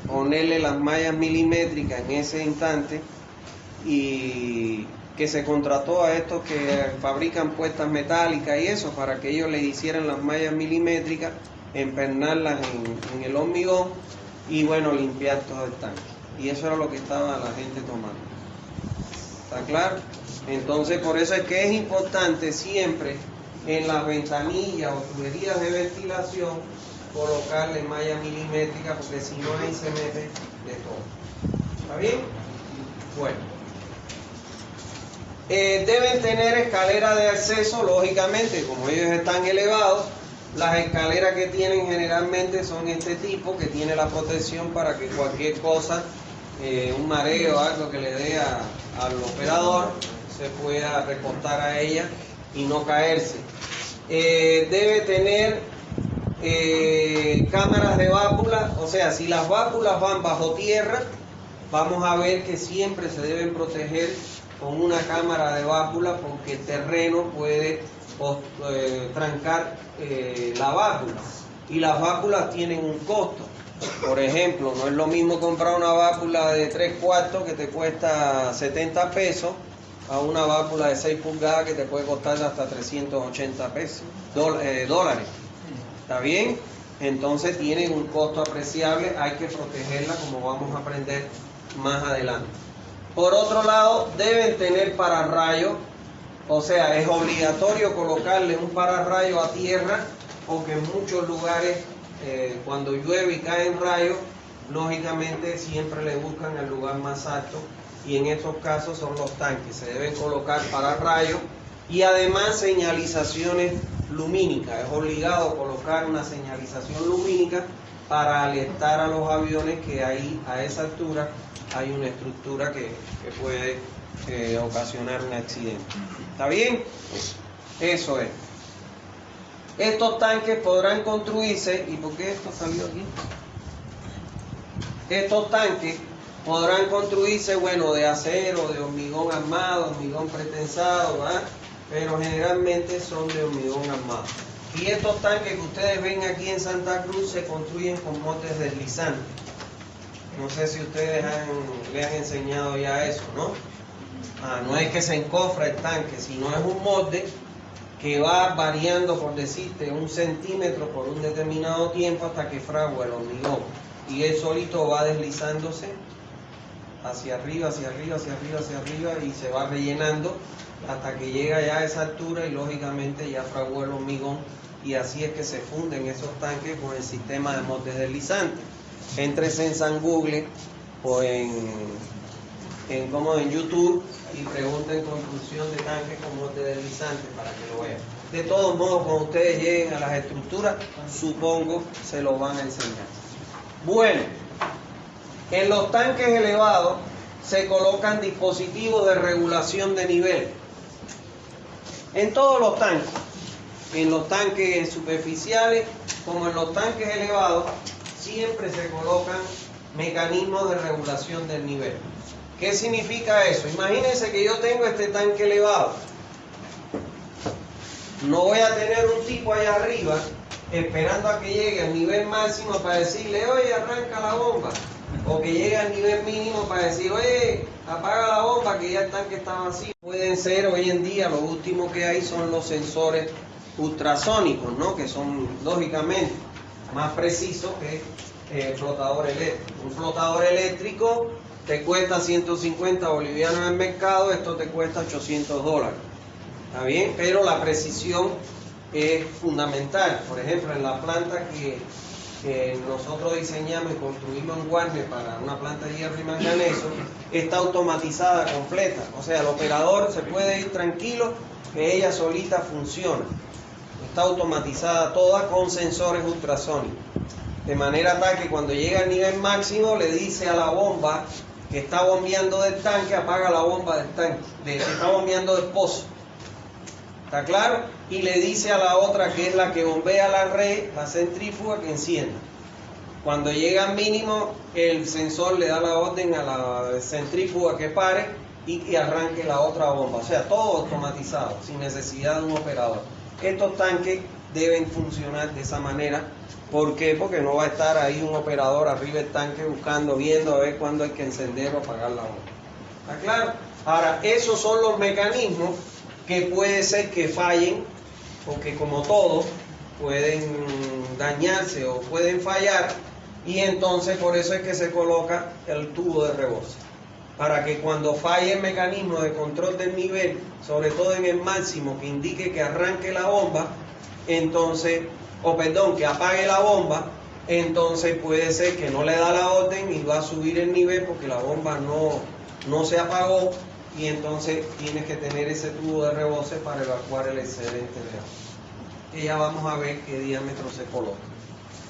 [SPEAKER 1] ponerle las mallas milimétricas en ese instante y que se contrató a estos que fabrican puertas metálicas y eso para que ellos le hicieran las mallas milimétricas, empernarlas en el hormigón y bueno, limpiar todo el tanque. Y eso era lo que estaba la gente tomando. ¿Está claro? Entonces por eso es que es importante siempre en las ventanillas o tuberías de ventilación colocarle malla milimétrica porque si no ahí se mete de todo. ¿Está bien? Bueno. Deben tener escaleras de acceso, lógicamente, como ellos están elevados, las escaleras que tienen generalmente son este tipo, que tiene la protección para que cualquier cosa, un mareo o algo que le dé al operador, se pueda recostar a ella y no caerse. Debe tener cámaras de válvulas, o sea, si las válvulas van bajo tierra, vamos a ver que siempre se deben proteger con una cámara de válvula porque el terreno puede trancar la válvula y las válvulas tienen un costo. Por ejemplo, no es lo mismo comprar una válvula de 3/4 que te cuesta 70 pesos a una válvula de 6 pulgadas que te puede costar hasta 380 pesos, dólares. ¿Está bien? Entonces tienen un costo apreciable, hay que protegerla como vamos a aprender más adelante. Por otro lado, deben tener pararrayos, o sea, es obligatorio colocarle un pararrayo a tierra, porque en muchos lugares, cuando llueve y caen rayos, lógicamente siempre le buscan el lugar más alto, y en estos casos son los tanques, se deben colocar pararrayos, y además señalizaciones lumínicas, es obligado colocar una señalización lumínica para alertar a los aviones que ahí, a esa altura, hay una estructura que puede ocasionar un accidente. ¿Está bien? Eso es. Estos tanques podrán construirse, ¿y por qué esto salió aquí? Estos tanques podrán construirse, bueno, de acero, de hormigón armado, hormigón pretensado, ¿verdad? Pero generalmente son de hormigón armado. Y estos tanques que ustedes ven aquí en Santa Cruz se construyen con moldes deslizantes. No sé si ustedes le han enseñado ya eso, ¿no? No es que se encofra el tanque, sino es un molde que va variando, por decirte, 1 centímetro por un determinado tiempo hasta que fragua el hormigón. Y él solito va deslizándose hacia arriba, hacia arriba, hacia arriba, hacia arriba y se va rellenando hasta que llega ya a esa altura y lógicamente ya fraguó el hormigón y así es que se funden esos tanques con el sistema de moldes deslizantes. Éntrese en San Google o en YouTube y pregunten construcción de tanques con moldes deslizantes para que lo vean. De todos modos, cuando ustedes lleguen a las estructuras, supongo se lo van a enseñar. Bueno, En los tanques elevados se colocan dispositivos de regulación de nivel. En todos los tanques, en los tanques superficiales como en los tanques elevados, siempre se colocan mecanismos de regulación del nivel. ¿Qué significa eso? Imagínense que yo tengo este tanque elevado. No voy a tener un tipo allá arriba esperando a que llegue al nivel máximo para decirle, oye, arranca la bomba. O que llegue al nivel mínimo para decir, oye, apaga la bomba que ya el tanque está vacío. Pueden ser hoy en día, lo último que hay son los sensores ultrasónicos, ¿no? Que son lógicamente más precisos que el flotador eléctrico. Un flotador eléctrico te cuesta 150 bolivianos en el mercado, esto te cuesta $800. ¿Está bien? Pero la precisión es fundamental. Por ejemplo, en la planta que nosotros diseñamos y construimos en Warner para una planta de hierro y manganeso, está automatizada completa. O sea, el operador se puede ir tranquilo que ella solita funciona. Está automatizada toda con sensores ultrasónicos. De manera tal que cuando llega al nivel máximo le dice a la bomba que está bombeando del tanque, apaga la bomba del tanque, que está bombeando del pozo. ¿Está claro? Y le dice a la otra, que es la que bombea la red, la centrífuga, que encienda. Cuando llega al mínimo, el sensor le da la orden a la centrífuga que pare y que arranque la otra bomba. O sea, todo automatizado, sin necesidad de un operador. Estos tanques deben funcionar de esa manera. ¿Por qué? Porque no va a estar ahí un operador arriba del tanque buscando, viendo a ver cuándo hay que encender o apagar la bomba. ¿Está claro? Ahora, esos son los mecanismos que puede ser que fallen, o que como todo, pueden dañarse o pueden fallar, y entonces por eso es que se coloca el tubo de reboce. Para que cuando falle el mecanismo de control del nivel, sobre todo en el máximo, que indique que arranque la bomba, entonces, que apague la bomba, entonces puede ser que no le da la orden y va a subir el nivel porque la bomba no se apagó, y entonces tienes que tener ese tubo de reboce para evacuar el excedente de agua. Que ya vamos a ver qué diámetro se coloca.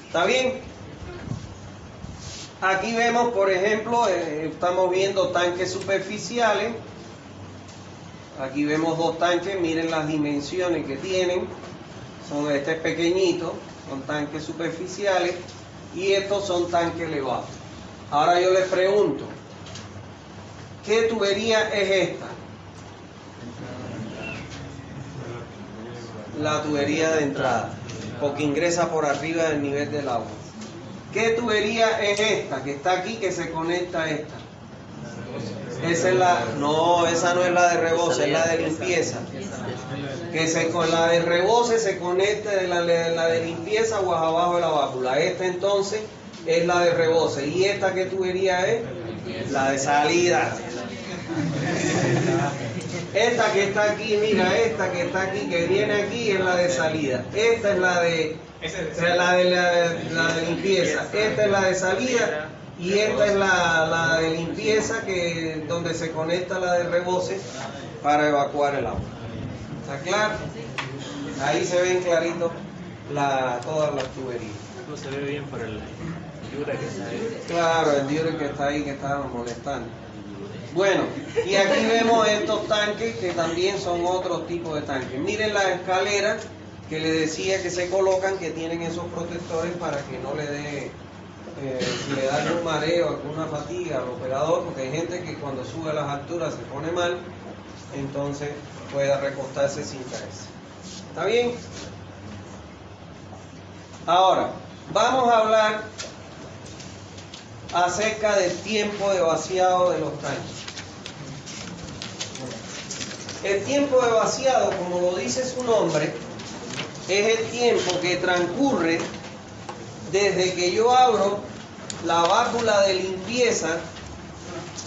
[SPEAKER 1] ¿Está bien? Aquí vemos, por ejemplo, estamos viendo tanques superficiales. Aquí vemos dos tanques, miren las dimensiones que tienen. Este es pequeñito, son tanques superficiales, y estos son tanques elevados. Ahora yo les pregunto, ¿qué tubería es esta? La tubería de entrada, porque ingresa por arriba del nivel del agua. ¿Qué tubería es esta que está aquí, que se conecta a esta? Esa es esa no es la de reboce, es la de limpieza. Con la de reboce se conecta de la de limpieza o abajo de la válvula. Esta entonces es la de reboce. ¿Y esta qué tubería es? La de salida. Esta que está aquí, mira, esta que está aquí, que viene aquí, es la de salida. Esta es la de limpieza. Esta es la de salida. Y esta es la de limpieza, donde se conecta la de reboce para evacuar el agua. ¿Está claro? Ahí se ven clarito todas las tuberías.
[SPEAKER 5] No se ve bien por el diure que está ahí.
[SPEAKER 1] Claro, el diure que está ahí, que estaba molestando. Bueno, y aquí vemos estos tanques que también son otros tipos de tanques. Miren las escaleras que les decía que se colocan, que tienen esos protectores para que no le dé, si le da algún mareo, alguna fatiga al operador, porque hay gente que cuando sube a las alturas se pone mal, entonces pueda recostarse sin caerse. ¿Está bien? Ahora, vamos a hablar acerca del tiempo de vaciado de los tanques. El tiempo de vaciado, como lo dice su nombre, es el tiempo que transcurre desde que yo abro la válvula de limpieza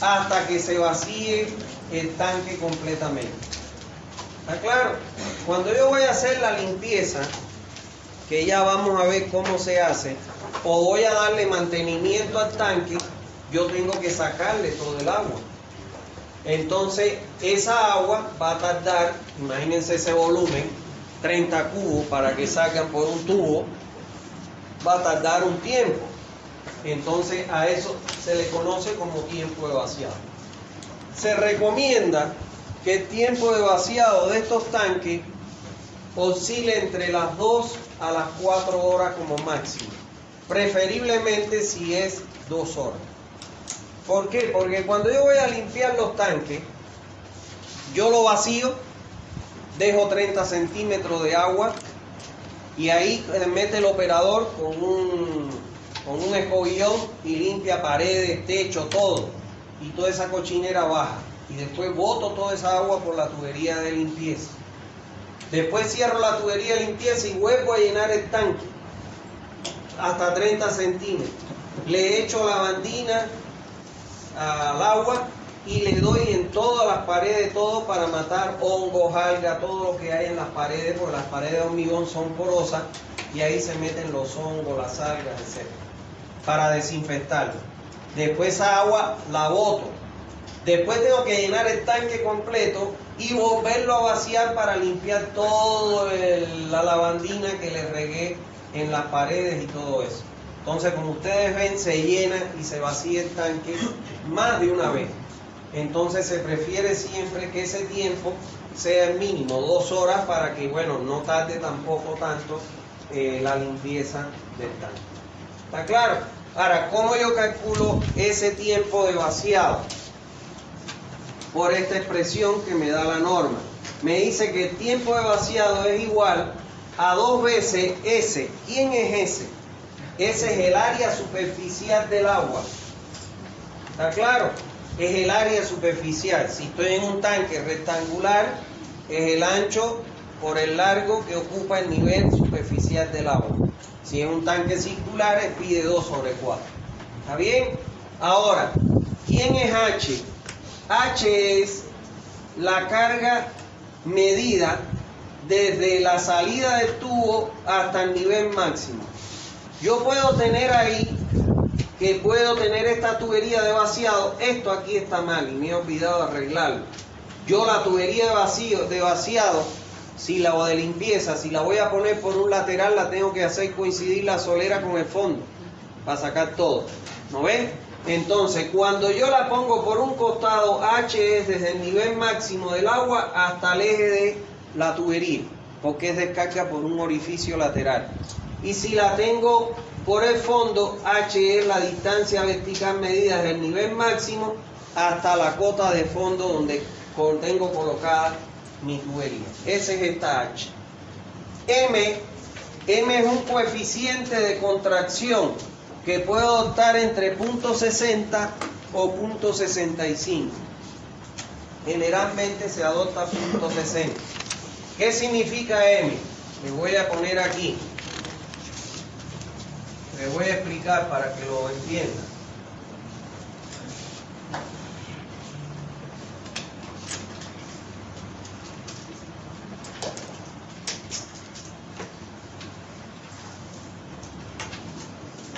[SPEAKER 1] hasta que se vacíe el tanque completamente. ¿Está claro? Cuando yo voy a hacer la limpieza, que ya vamos a ver cómo se hace, o voy a darle mantenimiento al tanque, yo tengo que sacarle todo el agua. Entonces, esa agua va a tardar, imagínense ese volumen, 30 cubos para que salgan por un tubo, va a tardar un tiempo. Entonces a eso se le conoce como tiempo de vaciado. Se recomienda que el tiempo de vaciado de estos tanques oscile entre las 2 a las 4 horas como máximo. Preferiblemente si es 2 horas. ¿Por qué? Porque cuando yo voy a limpiar los tanques, yo lo vacío, dejo 30 centímetros de agua y ahí mete el operador con un escobillón y limpia paredes, techo, todo. Y toda esa cochinera baja. Y después boto toda esa agua por la tubería de limpieza. Después cierro la tubería de limpieza y vuelvo a llenar el tanque hasta 30 centímetros. Le echo lavandina al agua y le doy en todas las paredes, todo para matar hongos, algas, todo lo que hay en las paredes, porque las paredes de hormigón son porosas y ahí se meten los hongos, las algas, etc. Para desinfectarlo. Después esa agua la boto. Después tengo que llenar el tanque completo y volverlo a vaciar para limpiar toda la lavandina que le regué en las paredes y todo eso. Entonces, como ustedes ven, se llena y se vacía el tanque más de una vez. Entonces se prefiere siempre que ese tiempo sea el mínimo, 2 horas, para que, bueno, no tarde tampoco tanto la limpieza del tanque. ¿Está claro? Ahora, ¿cómo yo calculo ese tiempo de vaciado? Por esta expresión que me da la norma. Me dice que el tiempo de vaciado es igual a 2 veces S. ¿Quién es S? Ese es el área superficial del agua. ¿Está claro? Es el área superficial. Si estoy en un tanque rectangular, es el ancho por el largo que ocupa el nivel superficial del agua. Si es un tanque circular, pide 2 sobre 4. ¿Está bien? Ahora, ¿quién es H? H es la carga medida desde la salida del tubo hasta el nivel máximo. Yo puedo tener ahí, que puedo tener esta tubería de vaciado. Esto aquí está mal y me he olvidado de arreglarlo. Yo la tubería de vaciado, o de limpieza, si la voy a poner por un lateral, la tengo que hacer coincidir la solera con el fondo para sacar todo. ¿No ven? Entonces, cuando yo la pongo por un costado, H es desde el nivel máximo del agua hasta el eje de la tubería, porque es descarga por un orificio lateral. Y si la tengo por el fondo, H es la distancia vertical medida desde el nivel máximo hasta la cota de fondo donde tengo colocada mi tubería. Ese es esta H. M es un coeficiente de contracción que puedo adoptar entre 0.60 o 0.65. Generalmente se adopta 0.60. ¿Qué significa M? Le voy a poner aquí. Le voy a explicar para que lo entiendan.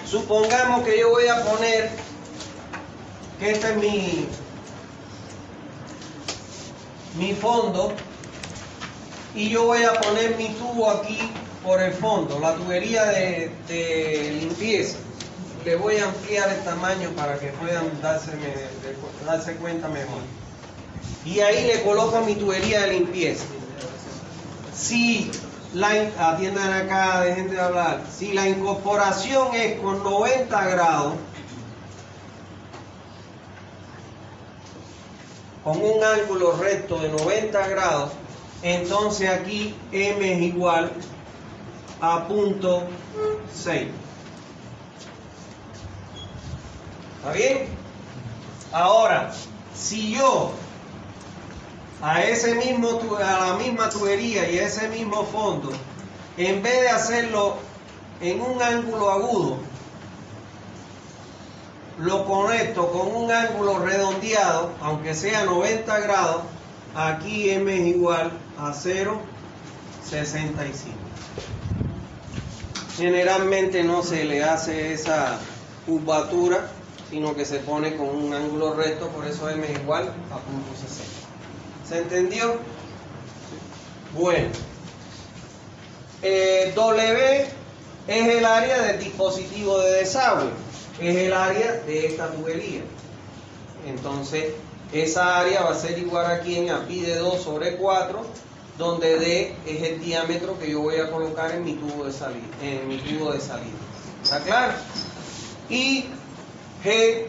[SPEAKER 1] Supongamos que yo voy a poner que este es mi fondo y yo voy a poner mi tubo aquí por el fondo, la tubería de limpieza. Le voy a ampliar el tamaño para que puedan darse cuenta mejor. Y ahí le coloco mi tubería de limpieza. Si atiendan acá, dejen de hablar. Si la incorporación es con 90 grados, con un ángulo recto de 90 grados, entonces aquí M es igual a 0.6. ¿Está bien? Ahora, si yo a la misma tubería y a ese mismo fondo, en vez de hacerlo en un ángulo agudo, lo conecto con un ángulo redondeado, aunque sea 90 grados, aquí M es igual a 0.65. Generalmente no se le hace esa curvatura, sino que se pone con un ángulo recto, por eso M es igual a 0.60. ¿Se entendió? Bueno. W es el área del dispositivo de desagüe. es el área de esta tubería. Entonces, esa área va a ser igual aquí en A pi de 2 sobre 4, donde D es el diámetro que yo voy a colocar en mi tubo de salida. ¿Está claro? Y G,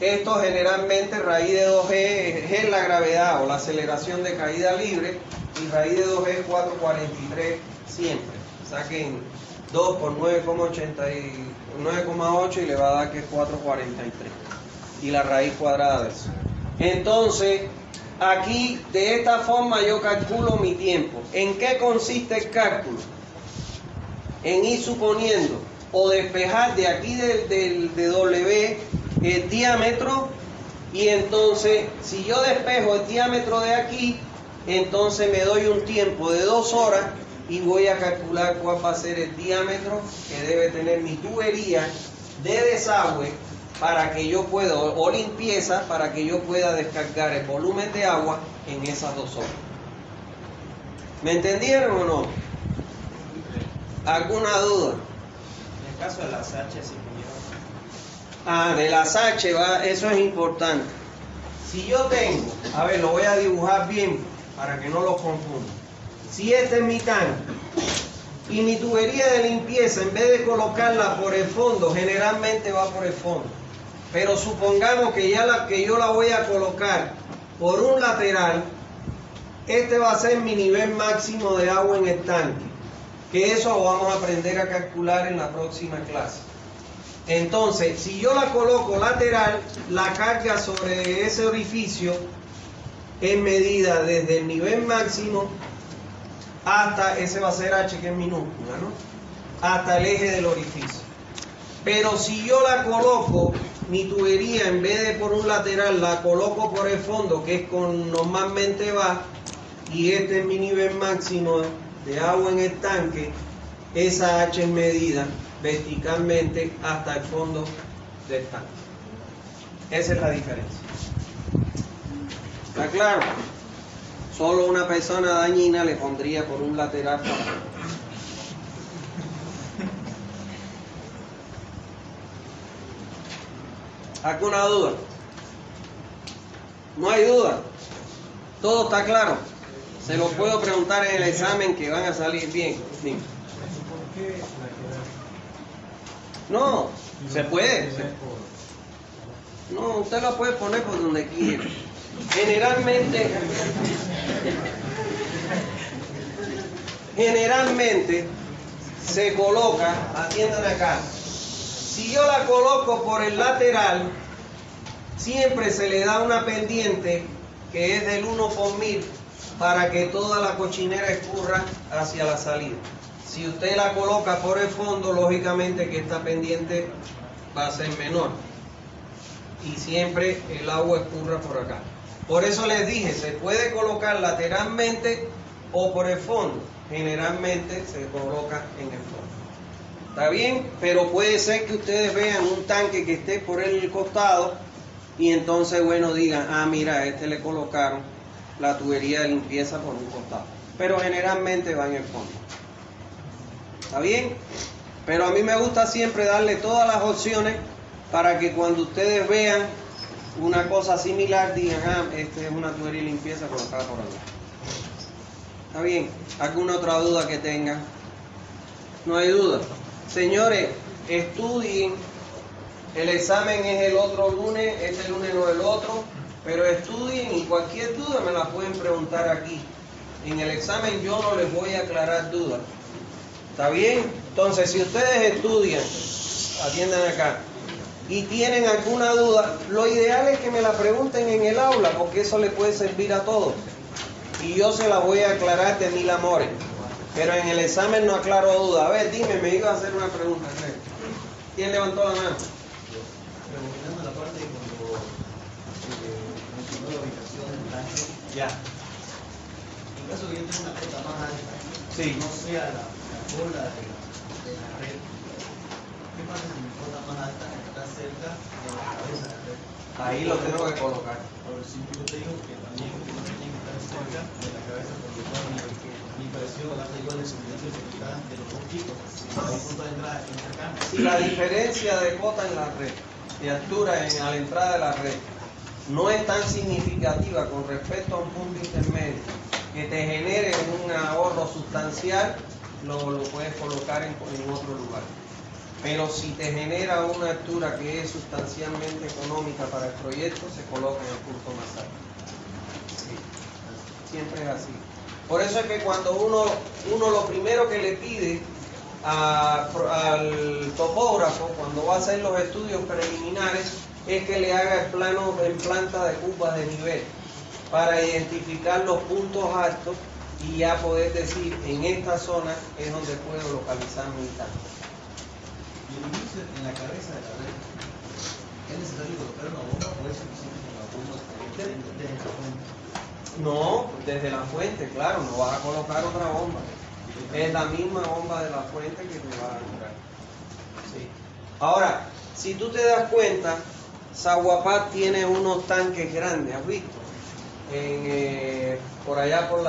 [SPEAKER 1] esto generalmente raíz de 2G es la gravedad o la aceleración de caída libre, y raíz de 2G es 443 siempre. Saquen 2 por 9,8 y le va a dar que es 443. Y la raíz cuadrada de eso. Entonces, aquí de esta forma yo calculo mi tiempo. ¿En qué consiste el cálculo? En ir suponiendo o despejar de aquí de W el diámetro, y entonces si yo despejo el diámetro de aquí, entonces me doy un tiempo de 2 horas y voy a calcular cuál va a ser el diámetro que debe tener mi tubería de desagüe para que yo pueda, o limpieza, para que yo pueda descargar el volumen de agua en esas 2 horas. ¿Me entendieron o no? ¿Alguna duda?
[SPEAKER 5] En el caso de las H, si
[SPEAKER 1] De las H, eso es importante. Si yo tengo, a ver, lo voy a dibujar bien para que no los confunda. Si este es mi tanque y mi tubería de limpieza, en vez de colocarla por el fondo, generalmente va por el fondo. Pero supongamos que yo la voy a colocar por un lateral, este va a ser mi nivel máximo de agua en el tanque, que eso lo vamos a aprender a calcular en la próxima clase. Entonces, si yo la coloco lateral, la carga sobre ese orificio es medida desde el nivel máximo hasta, ese va a ser H, que es minúscula, ¿no? Hasta el eje del orificio. Pero si yo la coloco, mi tubería, en vez de por un lateral, la coloco por el fondo, que es con normalmente va, y este es mi nivel máximo de agua en el tanque, esa H es medida verticalmente hasta el fondo del tanque. Esa es la diferencia. ¿Está claro? Solo una persona dañina le pondría por un lateral para... ¿Alguna duda? ¿No hay duda? ¿Todo está claro? Se lo puedo preguntar en el examen, que van a salir bien. Sí. No, se puede. No, usted lo puede poner por donde quiera. Generalmente se coloca, atiendan acá, si yo la coloco por el lateral, siempre se le da una pendiente que es del 1 por 1000 para que toda la cochinera escurra hacia la salida. Si usted la coloca por el fondo, lógicamente que esta pendiente va a ser menor y siempre el agua escurra por acá. Por eso les dije, se puede colocar lateralmente o por el fondo. Generalmente se coloca en el fondo. ¿Está bien? Pero puede ser que ustedes vean un tanque que esté por el costado y entonces, bueno, digan, mira, a este le colocaron la tubería de limpieza por un costado. Pero generalmente va en el fondo. ¿Está bien? Pero a mí me gusta siempre darle todas las opciones para que cuando ustedes vean una cosa similar digan, esta es una tubería de limpieza colocada por acá. ¿Está bien? ¿Alguna otra duda que tengan? No hay duda. Señores, estudien. El examen es el otro lunes, este lunes no el otro, pero estudien y cualquier duda me la pueden preguntar aquí. En el examen yo no les voy a aclarar dudas. ¿Está bien? Entonces, si ustedes estudian, atiendan acá, y tienen alguna duda, lo ideal es que me la pregunten en el aula, porque eso le puede servir a todos. Y yo se la voy a aclarar de 1000 amores. Pero en el examen no aclaro duda. A ver, dime, me iba a hacer una pregunta. ¿Quién levantó la mano?
[SPEAKER 6] Preguntando la parte de cuando mencionó la ubicación del tanque.
[SPEAKER 1] Ya.
[SPEAKER 6] En caso que yo tenga una cota más alta,
[SPEAKER 1] Sí.
[SPEAKER 6] no sea la cola de la red, ¿qué pasa si mi cota más alta está cerca de la cabeza de la red?
[SPEAKER 1] Ahí lo tengo que colocar.
[SPEAKER 6] Por el simple yo te digo que también no tiene que estar cerca de la cabeza porque no hay mi presión, la igual de seguridad y seguridad de los dos tipos, hay punto de entrada que no se cambia.
[SPEAKER 1] Si la diferencia de cota en la red, de altura a la entrada de la red, no es tan significativa con respecto a un punto intermedio que te genere un ahorro sustancial, lo puedes colocar en otro lugar. Pero si te genera una altura que es sustancialmente económica para el proyecto, se coloca en el punto más alto. Sí. Siempre es así. Por eso es que cuando uno lo primero que le pide al topógrafo, cuando va a hacer los estudios preliminares, es que le haga el plano en planta de curvas de nivel para identificar los puntos altos y ya poder decir, en esta zona es donde puedo localizar mi tanque.
[SPEAKER 6] Y el inicio en la cabeza de la red, ¿es necesario colocar una bomba o es suficiente con la bomba desde la fuente?
[SPEAKER 1] No, desde la fuente, claro, no vas a colocar otra bomba. Es la misma bomba de la fuente que te va a entrar. Sí. Ahora, si tú te das cuenta, Zaguapá tiene unos tanques grandes, ¿has visto? Por allá por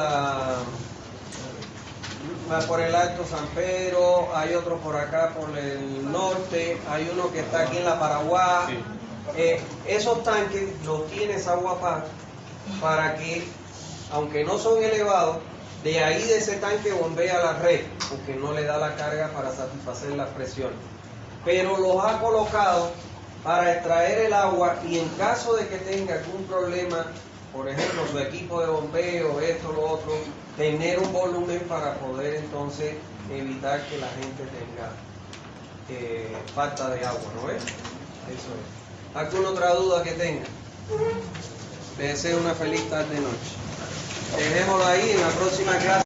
[SPEAKER 1] el Alto San Pedro, hay otro por acá por el norte, hay uno que está aquí en la Paraguay. Esos tanques los tiene Zaguapá para que, aunque no son elevados, de ahí de ese tanque bombea la red, porque no le da la carga para satisfacer las presiones. Pero los ha colocado para extraer el agua y en caso de que tenga algún problema, por ejemplo, su equipo de bombeo, esto, lo otro, tener un volumen para poder entonces evitar que la gente tenga falta de agua, ¿no ves? Eso es. ¿Alguna otra duda que tenga? Les deseo una feliz tarde-noche. Dejémoslo ahí en la próxima clase.